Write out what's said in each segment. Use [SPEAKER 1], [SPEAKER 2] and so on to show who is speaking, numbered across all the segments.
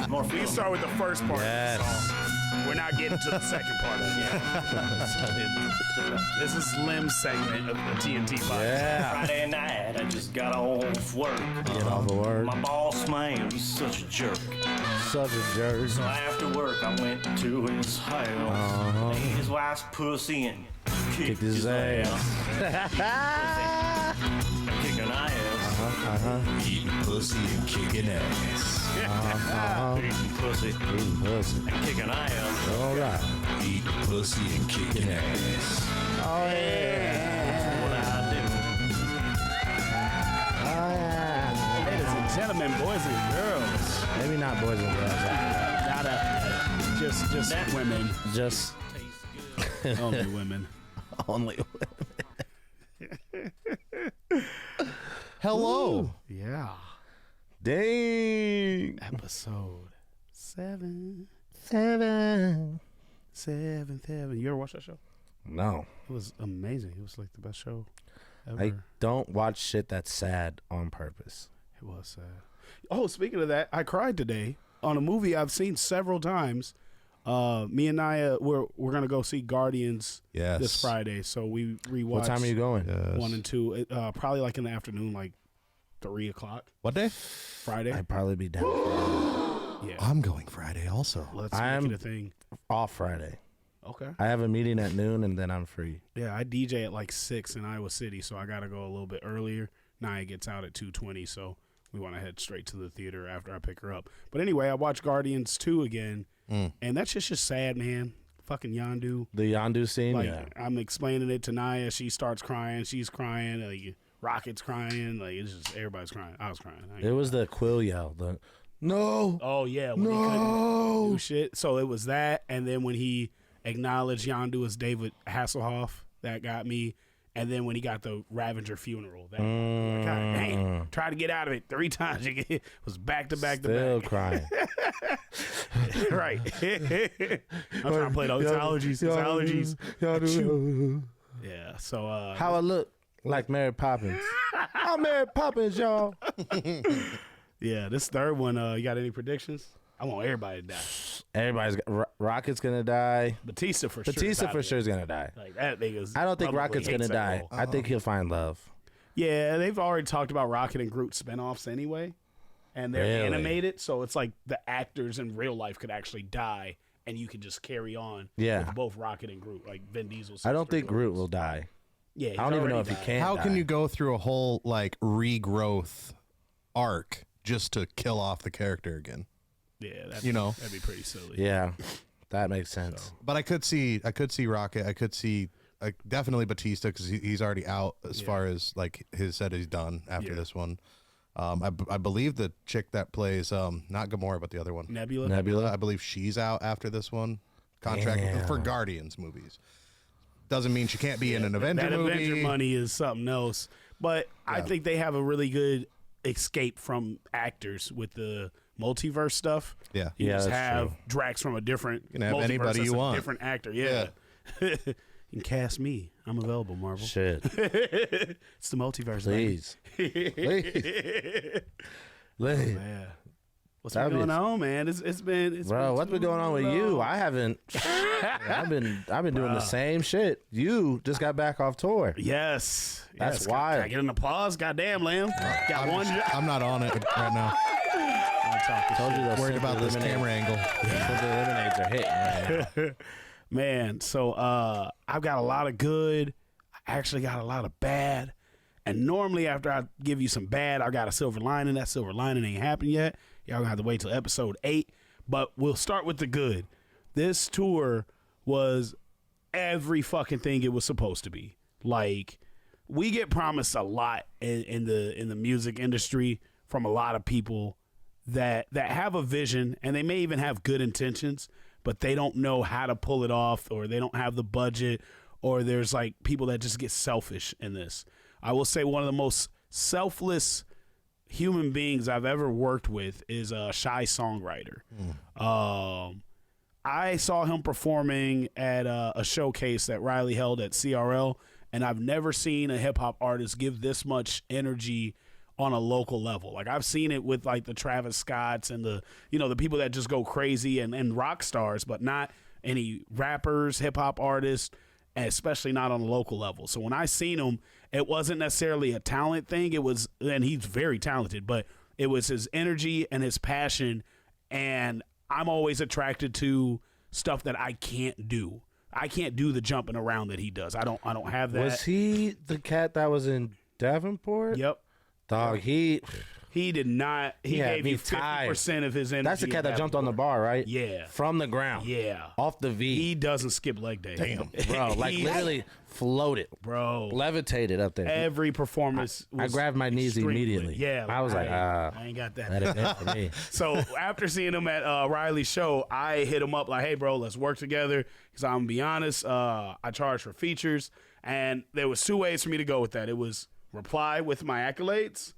[SPEAKER 1] We start with the first part of the song. We're not getting to the second part of it. This is Limm's segment of the TNT Podcast.
[SPEAKER 2] Yeah.
[SPEAKER 3] Friday night, I just got off work.
[SPEAKER 2] Get off of work.
[SPEAKER 3] My boss man was such a jerk.
[SPEAKER 2] Such a jerk.
[SPEAKER 3] So after work, I went to his house, ate his wife's pussy and kicked his ass. Kicking ass.
[SPEAKER 4] Eating pussy and kicking ass.
[SPEAKER 3] Eating pussy
[SPEAKER 2] Eating pussy.
[SPEAKER 3] and kicking ass.
[SPEAKER 2] All right.
[SPEAKER 4] Eating pussy and kicking ass.
[SPEAKER 2] Oh, yeah.
[SPEAKER 3] What I do.
[SPEAKER 2] Oh, yeah.
[SPEAKER 1] Ladies and gentlemen, boys and girls.
[SPEAKER 2] Maybe not boys and girls.
[SPEAKER 1] Just women.
[SPEAKER 2] Just
[SPEAKER 3] Tastes good.
[SPEAKER 1] Only women.
[SPEAKER 2] only.
[SPEAKER 5] Hello.
[SPEAKER 1] Yeah.
[SPEAKER 2] Dang.
[SPEAKER 1] Episode 7.
[SPEAKER 2] 7.
[SPEAKER 1] 7. You ever watch that show?
[SPEAKER 2] No.
[SPEAKER 1] It was amazing. It was like the best show ever.
[SPEAKER 2] I don't watch shit that's sad on purpose.
[SPEAKER 1] It was sad. Oh, speaking of that, I cried today on a movie I've seen several times. Me and Naya, we're gonna go see Guardians this Friday, so we rewatched.
[SPEAKER 2] What time are you going?
[SPEAKER 1] 1 and 2, probably like in the afternoon, like 3 o'clock.
[SPEAKER 5] What day?
[SPEAKER 1] Friday.
[SPEAKER 2] I'd probably be down.
[SPEAKER 1] Yeah,
[SPEAKER 5] I'm going Friday also.
[SPEAKER 1] let's
[SPEAKER 2] I'm-
[SPEAKER 1] make it a thing.
[SPEAKER 2] Off Friday.
[SPEAKER 1] Okay.
[SPEAKER 2] I have a meeting at noon and then I'm free.
[SPEAKER 1] Yeah, I DJ at like 6 in Iowa City, so I gotta go a little bit earlier. Naya gets out at 2:20, so we want to head straight to the theater after I pick her up. But anyway, I watched Guardians 2 again, and that's just sad, man. Fucking Yondu.
[SPEAKER 2] The Yondu scene?
[SPEAKER 1] Like,
[SPEAKER 2] yeah.
[SPEAKER 1] I'm explaining it to Naya. She starts crying. She's crying. Like, Rocket's crying. Like, it's just everybody's crying. I was crying.
[SPEAKER 2] It was the Quill yell. The no.
[SPEAKER 1] Oh yeah, when he couldn't do shit. So it was that, and then when he acknowledged Yondu as David Hasselhoff, that got me. And then when he got the Ravager funeral, that God dang, tried to get out of it 3 times. It was back to back to
[SPEAKER 2] Still
[SPEAKER 1] back.
[SPEAKER 2] crying.
[SPEAKER 1] Right. I'm trying to play those allergies. It's allergies. Yeah. So
[SPEAKER 2] How I look like Mary Poppins. I'm Mary Poppins, y'all.
[SPEAKER 1] yeah, this third one. You got any predictions? I want everybody to die.
[SPEAKER 2] Everybody's Rocket's gonna die.
[SPEAKER 1] Batista for
[SPEAKER 2] Batista for sure
[SPEAKER 1] sure.
[SPEAKER 2] is gonna die.
[SPEAKER 1] Like that nigga's.
[SPEAKER 2] I don't think
[SPEAKER 1] publicly
[SPEAKER 2] Rocket's gonna
[SPEAKER 1] hates that
[SPEAKER 2] die.
[SPEAKER 1] role.
[SPEAKER 2] I think he'll find love.
[SPEAKER 1] Yeah, they've already talked about Rocket and Groot spinoffs anyway, and they're
[SPEAKER 2] Really?
[SPEAKER 1] animated, so it's like the actors in real life could actually die, and you can just carry on.
[SPEAKER 2] Yeah.
[SPEAKER 1] with both Rocket and Groot, like Vin Diesel's.
[SPEAKER 2] I don't
[SPEAKER 1] sister
[SPEAKER 2] think Groot
[SPEAKER 1] goes.
[SPEAKER 2] will die.
[SPEAKER 1] Yeah, he's
[SPEAKER 2] I don't even know
[SPEAKER 1] already
[SPEAKER 2] if he
[SPEAKER 1] died.
[SPEAKER 2] can.
[SPEAKER 5] How can
[SPEAKER 2] die.
[SPEAKER 5] you go through a whole like regrowth arc just to kill off the character again?
[SPEAKER 1] Yeah, that's,
[SPEAKER 5] You know.
[SPEAKER 1] that'd be pretty silly.
[SPEAKER 2] Yeah, that makes sense.
[SPEAKER 5] But I could see Rocket. I could see definitely Batista because he's already out as far as like his set is done after this one. I believe the chick that plays not Gamora but the other one,
[SPEAKER 1] Nebula.
[SPEAKER 5] I believe she's out after this one. Contract
[SPEAKER 2] Damn.
[SPEAKER 5] for Guardians movies. Doesn't mean she can't be in an Avenger
[SPEAKER 1] That
[SPEAKER 5] movie.
[SPEAKER 1] Avenger money is something else, but I think they have a really good escape from actors with the multiverse stuff.
[SPEAKER 5] Yeah.
[SPEAKER 1] You
[SPEAKER 2] Yeah,
[SPEAKER 1] just
[SPEAKER 2] that's
[SPEAKER 1] have
[SPEAKER 2] true.
[SPEAKER 1] Drax from a different
[SPEAKER 5] can have
[SPEAKER 1] multiverse
[SPEAKER 5] anybody
[SPEAKER 1] that's
[SPEAKER 5] you
[SPEAKER 1] a
[SPEAKER 5] want.
[SPEAKER 1] different actor. Yeah. You can cast me. I'm available, Marvel.
[SPEAKER 2] Shit,
[SPEAKER 1] It's the multiverse. baby.
[SPEAKER 2] please, please.
[SPEAKER 1] Yeah. What's
[SPEAKER 2] That'd
[SPEAKER 1] been
[SPEAKER 2] be-
[SPEAKER 1] going on, man? It's been
[SPEAKER 2] Bro, what's been going on with you? I haven't. I've been doing the same shit. You just got back off tour.
[SPEAKER 1] Yes.
[SPEAKER 2] That's
[SPEAKER 1] yes.
[SPEAKER 2] wild.
[SPEAKER 1] Can I get an applause? Goddamn, Limm. Got one job.
[SPEAKER 5] I'm not on it right now.
[SPEAKER 1] I'm talking
[SPEAKER 2] Told you those
[SPEAKER 5] Worried
[SPEAKER 2] simple
[SPEAKER 5] about this
[SPEAKER 2] lemonade-
[SPEAKER 5] camera angle.
[SPEAKER 2] simple lemonades are hitting. Right now.
[SPEAKER 1] Man, so I've got a lot of good. I actually got a lot of bad. And normally after I give you some bad, I got a silver lining. That silver lining ain't happened yet. Y'all gonna have to wait till episode 8. But we'll start with the good. This tour was every fucking thing it was supposed to be. Like, we get promised a lot in the music industry from a lot of people that have a vision, and they may even have good intentions, but they don't know how to pull it off, or they don't have the budget, or there's like people that just get selfish in this. I will say one of the most selfless human beings I've ever worked with is a Shy Songwriter. I saw him performing at a showcase that Riley held at CRL, and I've never seen a hip hop artist give this much energy on a local level. Like I've seen it with like the Travis Scotts and the people that just go crazy and rock stars, but not any rappers, hip hop artists, and especially not on a local level. So when I seen him, it wasn't necessarily a talent thing. It was, and he's very talented, but it was his energy and his passion. And I'm always attracted to stuff that I can't do. I can't do the jumping around that he does. I don't have that.
[SPEAKER 2] Was he the cat that was in Davenport?
[SPEAKER 1] Yep.
[SPEAKER 2] Dog, he
[SPEAKER 1] did not. He
[SPEAKER 2] had
[SPEAKER 1] gave
[SPEAKER 2] me
[SPEAKER 1] you
[SPEAKER 2] tired.
[SPEAKER 1] 50% of his energy.
[SPEAKER 2] That's the cat that jumped on the bar, right?
[SPEAKER 1] Yeah.
[SPEAKER 2] From the ground.
[SPEAKER 1] Yeah.
[SPEAKER 2] Off the V.
[SPEAKER 1] He doesn't skip leg day.
[SPEAKER 5] Damn.
[SPEAKER 2] Bro, like literally floated.
[SPEAKER 1] Bro.
[SPEAKER 2] Levitated up there.
[SPEAKER 1] Every performance
[SPEAKER 2] I grabbed my knees immediately.
[SPEAKER 1] Yeah.
[SPEAKER 2] I was like,
[SPEAKER 1] I ain't got that.
[SPEAKER 2] that ain't it for me.
[SPEAKER 1] So after seeing him at Riley's show, I hit him up like, hey, bro, let's work together. Because I'm going to be honest, I charge for features. And there was 2 ways for me to go with that. It was reply with my accolades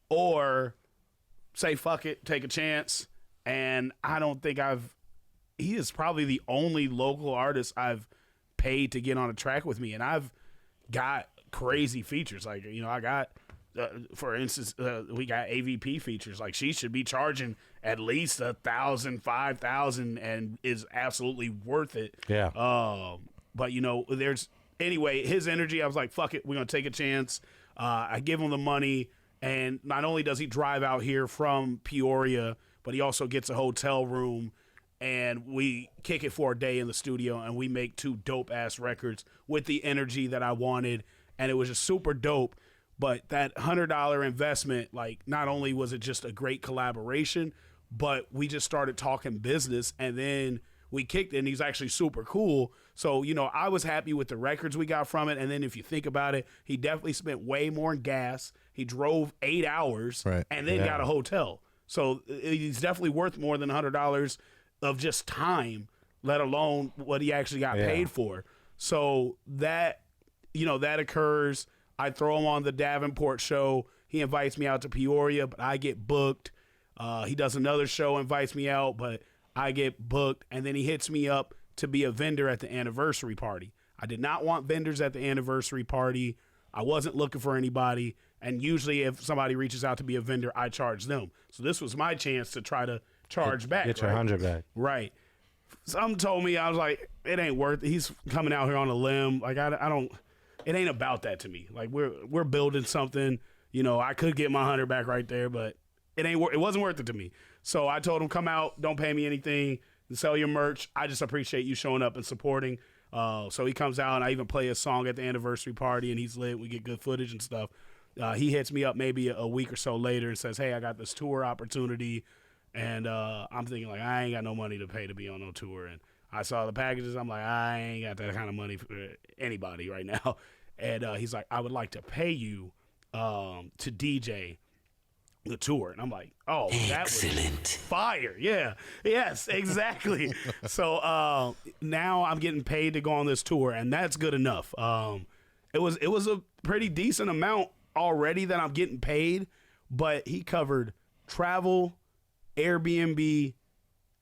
[SPEAKER 1] or say, fuck it, take a chance. And I don't think he is probably the only local artist I've paid to get on a track with me. And I've got crazy features. Like, I got, for instance, we got AVP features. Like, she should be charging at least $1,000, $5,000 and is absolutely worth it.
[SPEAKER 2] Yeah.
[SPEAKER 1] But, anyway, his energy, I was like, fuck it, we're going to take a chance. I give him the money. And not only does he drive out here from Peoria, but he also gets a hotel room, and we kick it for a day in the studio, and we make 2 dope-ass records with the energy that I wanted, and it was just super dope. But that $100 investment, like, not only was it just a great collaboration, but we just started talking business, and then we kicked it, and he's actually super cool. So, I was happy with the records we got from it, and then if you think about it, he definitely spent way more in gas. He drove 8 hours and then got a hotel. So he's definitely worth more than $100 of just time, let alone what he actually got paid for. So that occurs. I throw him on the Davenport show. He invites me out to Peoria, but I get booked. He does another show, invites me out, but I get booked. And then he hits me up to be a vendor at the anniversary party. I did not want vendors at the anniversary party. I wasn't looking for anybody. And usually if somebody reaches out to be a vendor, I charge them. So this was my chance to try to charge back.
[SPEAKER 2] Get your 100 back.
[SPEAKER 1] Right. Some told me, I was like, it ain't worth it. He's coming out here on a limb. Like, I don't, it ain't about that to me. Like, we're building something. I could get my 100 back right there, but it wasn't worth it to me. So I told him, come out, don't pay me anything, sell your merch. I just appreciate you showing up and supporting. So he comes out, and I even play a song at the anniversary party, and he's lit. We get good footage and stuff. He hits me up maybe a week or so later and says, hey, I got this tour opportunity. And I'm thinking, like, I ain't got no money to pay to be on no tour. And I saw the packages. I'm like, I ain't got that kind of money for anybody right now. And he's like, I would like to pay you to DJ the tour. And I'm like, oh, that was fire. Yeah. Yes, exactly. So now I'm getting paid to go on this tour, and that's good enough. It was a pretty decent amount already that I'm getting paid, but he covered travel, Airbnb,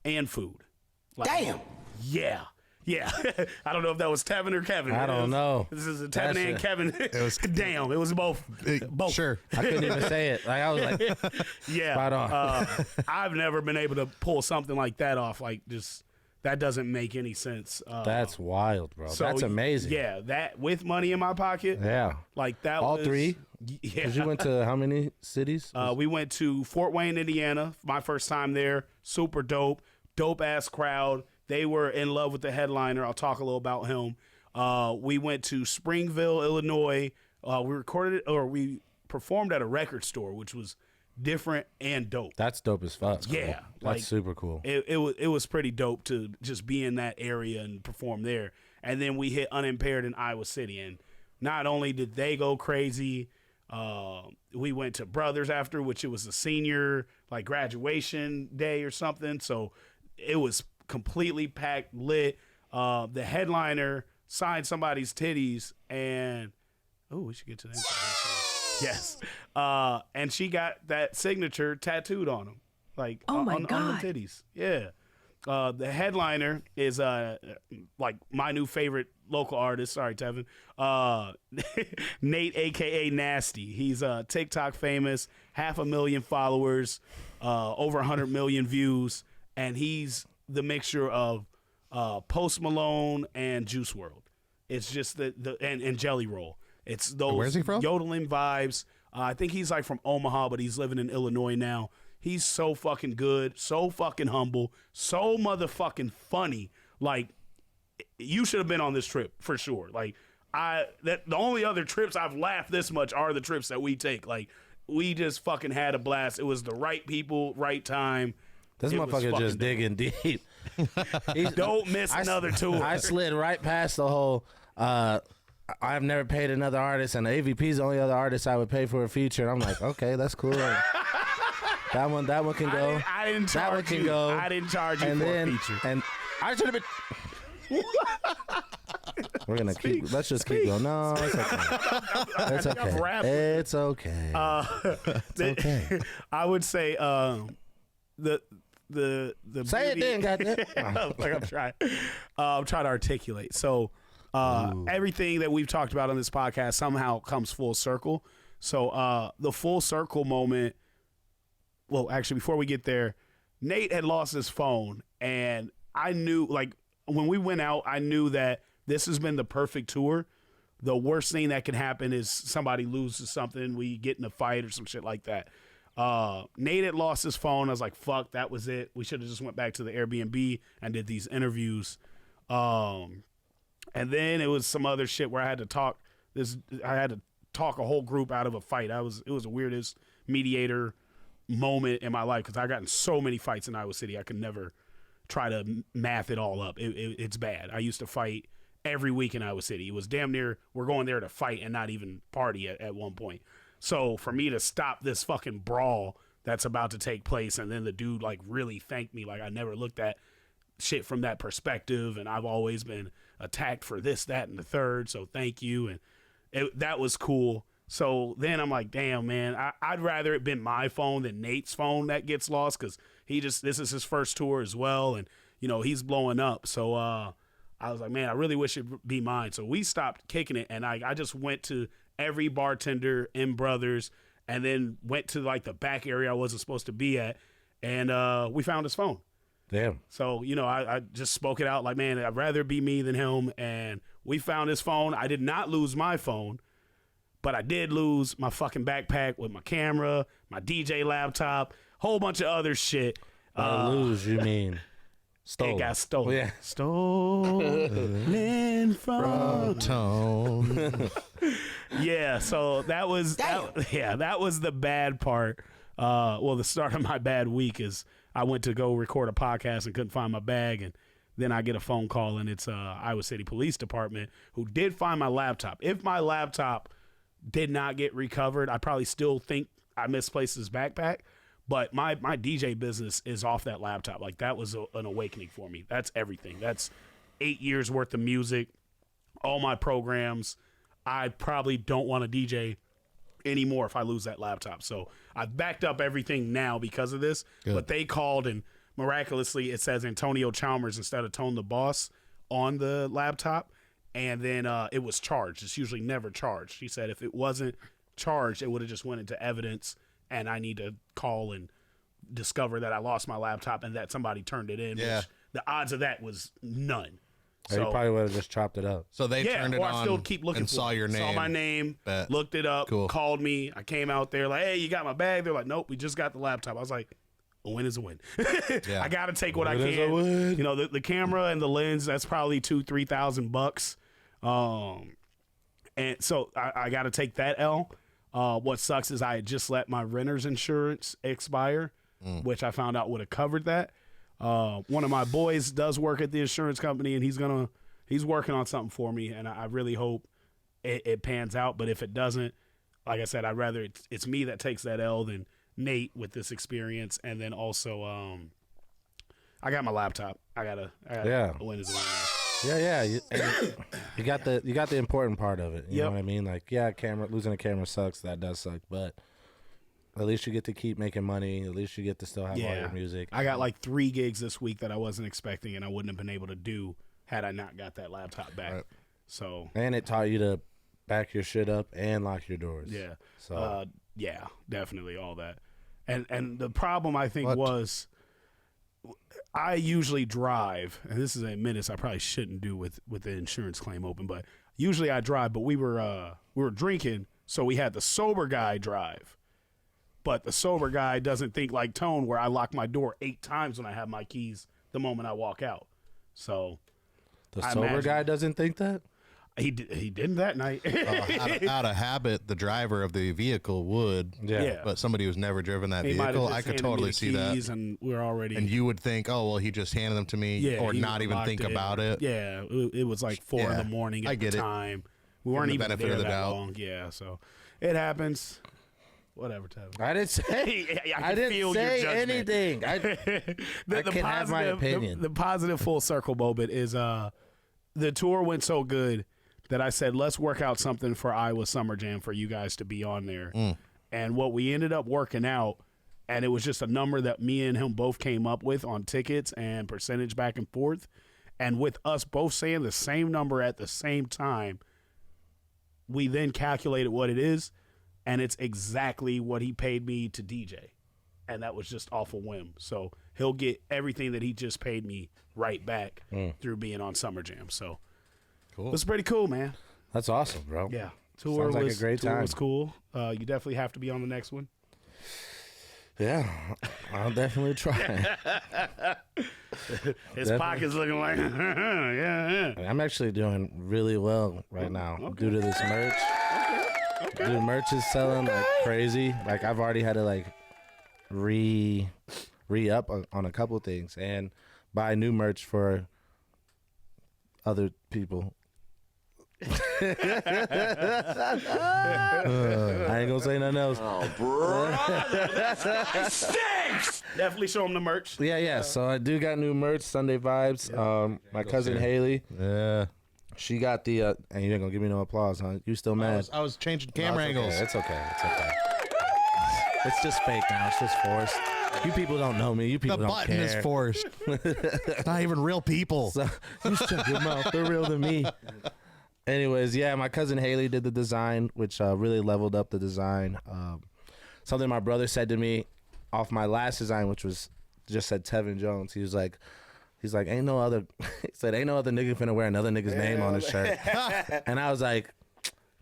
[SPEAKER 1] and food. Like, damn. Yeah. I don't know if that was Tevin or Kevin.
[SPEAKER 2] I don't know.
[SPEAKER 1] This is a Tevin and Kevin. It was both.
[SPEAKER 5] Sure.
[SPEAKER 2] I couldn't even say it. Like, I was like,
[SPEAKER 1] yeah.
[SPEAKER 2] Spot on.
[SPEAKER 1] I've never been able to pull something like that off. Like, just that doesn't make any sense.
[SPEAKER 2] That's wild, bro.
[SPEAKER 1] So,
[SPEAKER 2] that's amazing.
[SPEAKER 1] Yeah, that with money in my pocket.
[SPEAKER 2] Yeah.
[SPEAKER 1] Like that.
[SPEAKER 2] All
[SPEAKER 1] was,
[SPEAKER 2] 3?
[SPEAKER 1] Yeah.
[SPEAKER 2] Because you went to how many cities?
[SPEAKER 1] We went to Fort Wayne, Indiana. My first time there. Super dope. Dope ass crowd. They were in love with the headliner. I'll talk a little about him. We went to Springville, Illinois. We performed at a record store, which was different and dope.
[SPEAKER 2] That's dope as fuck.
[SPEAKER 1] Yeah.
[SPEAKER 2] That's super cool.
[SPEAKER 1] It was pretty dope to just be in that area and perform there. And then we hit Unimpaired in Iowa City. And not only did they go crazy, we went to Brothers after, which it was a senior like graduation day or something. So it was completely packed, lit. The headliner signed somebody's titties, and we should get to that. Yes. And she got that signature tattooed on him, like on the titties. Yeah. The headliner is like my new favorite local artist. Sorry, Tevin. Nate, aka Nasty. He's TikTok famous, 500,000 followers, over 100 million views, and he's the mixture of Post Malone and Juice WRLD. It's just and Jelly Roll. It's those
[SPEAKER 5] Where's he from?
[SPEAKER 1] yodeling vibes. I think he's like from Omaha, but he's living in Illinois now. He's so fucking good, so fucking humble, so motherfucking funny. Like, you should have been on this trip for sure. Like, the only other trips I've laughed this much are the trips that we take. Like, we just fucking had a blast. It was the right people, right time.
[SPEAKER 2] This motherfucker just digging deep.
[SPEAKER 1] Don't miss another tour.
[SPEAKER 2] I slid right past the whole. I've never paid another artist, and the AVP's the only other artist I would pay for a feature. I'm like, okay, that's cool. That one can go.
[SPEAKER 1] I didn't charge
[SPEAKER 2] that one can
[SPEAKER 1] you.
[SPEAKER 2] go.
[SPEAKER 1] I didn't charge you
[SPEAKER 2] and
[SPEAKER 1] for
[SPEAKER 2] then,
[SPEAKER 1] a feature.
[SPEAKER 2] And I should have been. We're gonna keep. Let's just keep going. No, it's okay. It's okay. It's okay. It's okay.
[SPEAKER 1] I would say the
[SPEAKER 2] say it then, goddamn.
[SPEAKER 1] Like I'm trying. I'm trying to articulate. So everything that we've talked about on this podcast somehow comes full circle. So the full circle moment. Well, actually, before we get there, Nate had lost his phone, and I knew, like, when we went out, I knew that this has been the perfect tour. The worst thing that can happen is somebody loses something, we get in a fight or some shit like that. Nate had lost his phone. I was like, fuck, that was it. We should have just went back to the Airbnb and did these interviews. And then it was some other shit where I had to talk a whole group out of a fight. It was the weirdest mediator moment in my life because I got in so many fights in Iowa City. I could never try to math it all up. It's bad. I used to fight every week in Iowa City. It was damn near we're going there to fight and not even party at one point. So for me to stop this fucking brawl that's about to take place, and then the dude like really thanked me, like I never looked at shit from that perspective, and I've always been attacked for this, that, and the third. So thank you, and that was cool. So then I'm like, damn, man, I'd rather it been my phone than Nate's phone that gets lost because this is his first tour as well, and you know he's blowing up. So I was like, man, I really wish it'd be mine. So we stopped kicking it, and I just went to every bartender in Brothers, and then went to like the back area I wasn't supposed to be at, and we found his phone.
[SPEAKER 2] Damn.
[SPEAKER 1] So, you know, I just spoke it out like, man, I'd rather be me than him, and we found his phone. I did not lose my phone. But I did lose my fucking backpack with my camera, my DJ laptop, whole bunch of other shit.
[SPEAKER 2] Lose, you mean stolen?
[SPEAKER 1] It got stolen.
[SPEAKER 2] Yeah.
[SPEAKER 1] Stolen from
[SPEAKER 5] Tone.
[SPEAKER 1] Yeah, so that was that was the bad part. The start of my bad week is I went to go record a podcast and couldn't find my bag, and then I get a phone call, and it's Iowa City Police Department who did find my laptop. If my laptop did not get recovered, I probably still think I misplaced his backpack, but my DJ business is off that laptop. Like, that was an awakening for me. That's everything. That's 8 years worth of music, all my programs. I probably don't want to DJ anymore if I lose that laptop. So I've backed up everything now because of this. Good. But they called, and miraculously it says Antonio Chalmers instead of Tone the Boss on the laptop. And then it was charged. It's usually never charged. She said if it wasn't charged, it would have just went into evidence, and I need to call and discover that I lost my laptop and that somebody turned it in.
[SPEAKER 5] Yeah.
[SPEAKER 1] Which the odds of that was none.
[SPEAKER 2] So, you probably would have just chopped it up.
[SPEAKER 5] So they turned it
[SPEAKER 1] or
[SPEAKER 5] on
[SPEAKER 1] I still keep looking
[SPEAKER 5] and
[SPEAKER 1] for
[SPEAKER 5] saw
[SPEAKER 1] it.
[SPEAKER 5] your name.
[SPEAKER 1] Saw my name,
[SPEAKER 5] Bet.
[SPEAKER 1] looked it up,
[SPEAKER 5] Cool.
[SPEAKER 1] called me. I came out there like, hey, you got my bag? They're like, nope, we just got the laptop. I was like, a win is a win.
[SPEAKER 5] Yeah.
[SPEAKER 1] I got to take what I
[SPEAKER 2] Win is a win.
[SPEAKER 1] can. You know, the camera and the lens, that's probably $2,000-$3,000. And so I got to take that L. What sucks is I had just let my renter's insurance expire, which I found out would have covered that. One of my boys does work at the insurance company, and he's working on something for me, and I really hope it pans out. But if it doesn't, like I said, I'd rather it's me that takes that L than Nate with this experience. And then also, I got my laptop. I gotta win as well.
[SPEAKER 2] Yeah. You got the important part of it. You know what I mean? Like, yeah, losing a camera sucks. That does suck. But At least you get to keep making money. At least you get to still have all your music.
[SPEAKER 1] I got like 3 gigs this week that I wasn't expecting, and I wouldn't have been able to do had I not got that laptop back.
[SPEAKER 5] Right.
[SPEAKER 1] So
[SPEAKER 2] And it taught you to back your shit up and lock your doors.
[SPEAKER 1] yeah,
[SPEAKER 2] So
[SPEAKER 1] yeah, definitely all that. And the problem I think
[SPEAKER 5] What?
[SPEAKER 1] was I usually drive, and this is a menace I probably shouldn't do with the insurance claim open, but usually I drive. But we were drinking, so we had the sober guy drive. But the sober guy doesn't think like Tone, where I lock my door 8 times when I have my keys the moment I walk out. So
[SPEAKER 2] the
[SPEAKER 1] I
[SPEAKER 2] sober
[SPEAKER 1] imagine-
[SPEAKER 2] guy doesn't think that?
[SPEAKER 1] he didn't that night.
[SPEAKER 5] Out of habit, the driver of the vehicle would.
[SPEAKER 1] Yeah.
[SPEAKER 5] But somebody who's never driven that
[SPEAKER 1] He might have
[SPEAKER 5] vehicle,
[SPEAKER 1] just
[SPEAKER 5] I could
[SPEAKER 1] handed me
[SPEAKER 5] totally
[SPEAKER 1] the
[SPEAKER 5] see that.
[SPEAKER 1] keys, and we're already.
[SPEAKER 5] And you would think, oh, well, he just handed them to me, or
[SPEAKER 1] he
[SPEAKER 5] not even
[SPEAKER 1] locked
[SPEAKER 5] think about it.
[SPEAKER 1] Yeah, it was like 4 in
[SPEAKER 5] Yeah,
[SPEAKER 1] the morning
[SPEAKER 5] I
[SPEAKER 1] at
[SPEAKER 5] get
[SPEAKER 1] the
[SPEAKER 5] it.
[SPEAKER 1] time. We weren't
[SPEAKER 5] the
[SPEAKER 1] even
[SPEAKER 5] benefit
[SPEAKER 1] there
[SPEAKER 5] of the
[SPEAKER 1] that
[SPEAKER 5] doubt.
[SPEAKER 1] long. Yeah, so it happens. Whatever, Tevin.
[SPEAKER 2] I didn't say.
[SPEAKER 1] I can feel
[SPEAKER 2] didn't
[SPEAKER 1] your
[SPEAKER 2] say
[SPEAKER 1] judgment.
[SPEAKER 2] anything. I can have my opinion.
[SPEAKER 1] The positive full circle moment is the tour went so good that I said, let's work out something for Iowa Summer Jam for you guys to be on there. And what we ended up working out, and it was just a number that me and him both came up with on tickets and percentage back and forth. And with us both saying the same number at the same time, we then calculated what it is, and it's exactly what he paid me to DJ. And that was just off a whim. So he'll get everything that he just paid me right back through being on Summer Jam. So
[SPEAKER 5] Cool.
[SPEAKER 1] it was pretty cool, man.
[SPEAKER 2] That's awesome, bro.
[SPEAKER 1] Yeah. Tour
[SPEAKER 2] Sounds like a
[SPEAKER 1] was
[SPEAKER 2] great
[SPEAKER 1] tour
[SPEAKER 2] time.
[SPEAKER 1] was cool. You definitely have to be on the next one.
[SPEAKER 2] Yeah, I'll definitely try.
[SPEAKER 1] His
[SPEAKER 2] Definitely.
[SPEAKER 1] pocket's looking like, yeah.
[SPEAKER 2] I'm actually doing really well right now due to this merch. Dude, merch is selling like crazy. Like I've already had to like re-up on a couple things and buy new merch for other people. I ain't gonna say nothing else.
[SPEAKER 1] Definitely show him the merch.
[SPEAKER 2] Yeah. So I do got new merch, Sunday Vibes. My cousin Haley,
[SPEAKER 5] Yeah.
[SPEAKER 2] she got the. And you ain't gonna give me no applause, huh? You still mad?
[SPEAKER 5] I was changing camera angles.
[SPEAKER 2] It's okay. It's just fake now. It's just forced. You people don't know me. You
[SPEAKER 5] The
[SPEAKER 2] people don't
[SPEAKER 5] button
[SPEAKER 2] care.
[SPEAKER 5] is forced. It's not even real people.
[SPEAKER 2] So, you shut your mouth. They're real to me. Anyways, yeah, my cousin Haley did the design, which really leveled up the design. Something my brother said to me off my last design, which was just said Tevin Jones. He's like, ain't no other. He said, ain't no other nigga finna wear another nigga's name on his shirt. And I was like,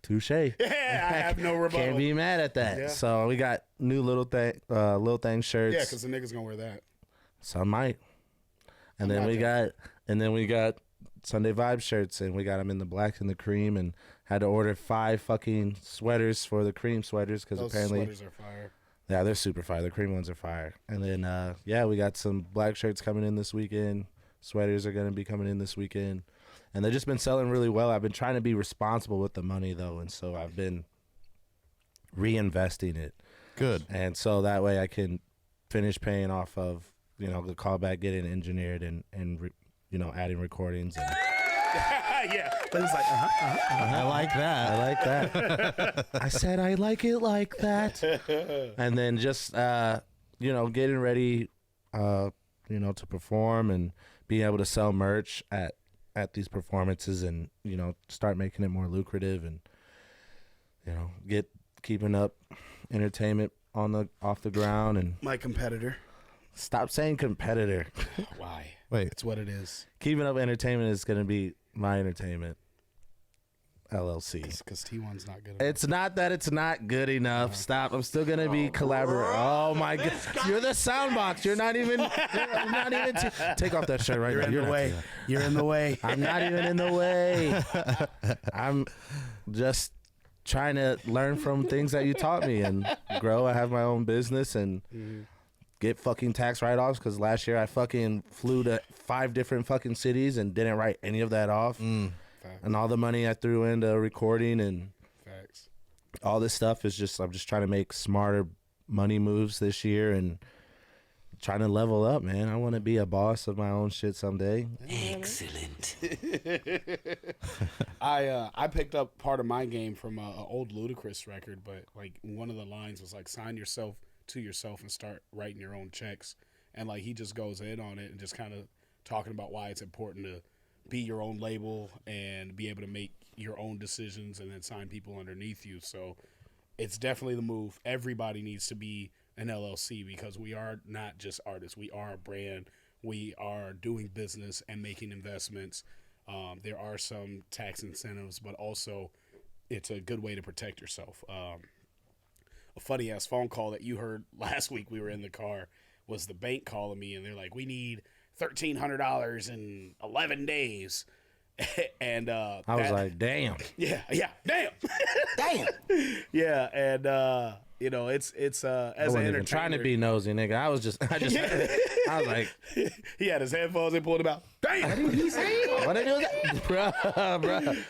[SPEAKER 2] touche.
[SPEAKER 1] Yeah, I have no rebuttal.
[SPEAKER 2] Can't be mad at that.
[SPEAKER 1] Yeah.
[SPEAKER 2] So we got new little thing shirts.
[SPEAKER 1] Yeah, because the niggas gonna wear that.
[SPEAKER 2] Some might. And then we got Sunday Vibe shirts, and we got them in the black and the cream, and had to order 5 fucking sweaters for the cream sweaters because
[SPEAKER 1] Those
[SPEAKER 2] apparently,
[SPEAKER 1] sweaters are fire.
[SPEAKER 2] yeah, they're super fire. The cream ones are fire. And then, we got some black shirts coming in this weekend. Sweaters are gonna be coming in this weekend, and they've just been selling really well. I've been trying to be responsible with the money though, and so I've been reinvesting it.
[SPEAKER 5] Good.
[SPEAKER 2] And so that way I can finish paying off of, the callback, getting engineered and adding recordings. And
[SPEAKER 1] Yeah, but it's like,
[SPEAKER 5] I like that.
[SPEAKER 2] I like that. I said I like it like that. And then just, getting ready, to perform and being able to sell merch at these performances and, start making it more lucrative and, keeping up entertainment off the ground. And
[SPEAKER 1] my competitor.
[SPEAKER 2] stop saying competitor.
[SPEAKER 1] Why?
[SPEAKER 5] Wait.
[SPEAKER 1] It's what it is.
[SPEAKER 2] Keeping up entertainment is going to be my entertainment LLC.
[SPEAKER 1] Because T1's not good enough.
[SPEAKER 2] It's not that it's not good enough. Stop. I'm still gonna be collaborating. Oh my god, you're the sound box. You're not even. Take off that shirt right now.
[SPEAKER 1] You're in the way. You're in the way.
[SPEAKER 2] I'm not even in the way. I'm just trying to learn from things that you taught me and grow. I have my own business and get fucking tax write-offs because last year I fucking flew to 5 different fucking cities and didn't write any of that off. And all the money I threw into recording and
[SPEAKER 1] Facts.
[SPEAKER 2] all this stuff is I'm just trying to make smarter money moves this year and trying to level up, man. I want to be a boss of my own shit someday.
[SPEAKER 1] Excellent. I picked up part of my game from an old Ludacris record, but like one of the lines was like, sign yourself to yourself and start writing your own checks. And like he just goes in on it and just kind of talking about why it's important to be your own label and be able to make your own decisions and then sign people underneath you. So it's definitely the move. Everybody needs to be an LLC because we are not just artists. We are a brand. We are doing business and making investments. There are some tax incentives, but also it's a good way to protect yourself. A funny-ass phone call that you heard last week, we were in the car, was the bank calling me, and they're like, we need $1,300 in 11 days. And
[SPEAKER 2] I was like, damn.
[SPEAKER 1] Yeah, damn.
[SPEAKER 2] Damn.
[SPEAKER 1] Yeah, and you know, it's as
[SPEAKER 2] I
[SPEAKER 1] an
[SPEAKER 2] wasn't
[SPEAKER 1] entertainer.
[SPEAKER 2] even trying to be nosy, nigga. I was like,
[SPEAKER 1] he had his headphones and pulled them out. Damn. What did he say?
[SPEAKER 2] What did he do? Bro.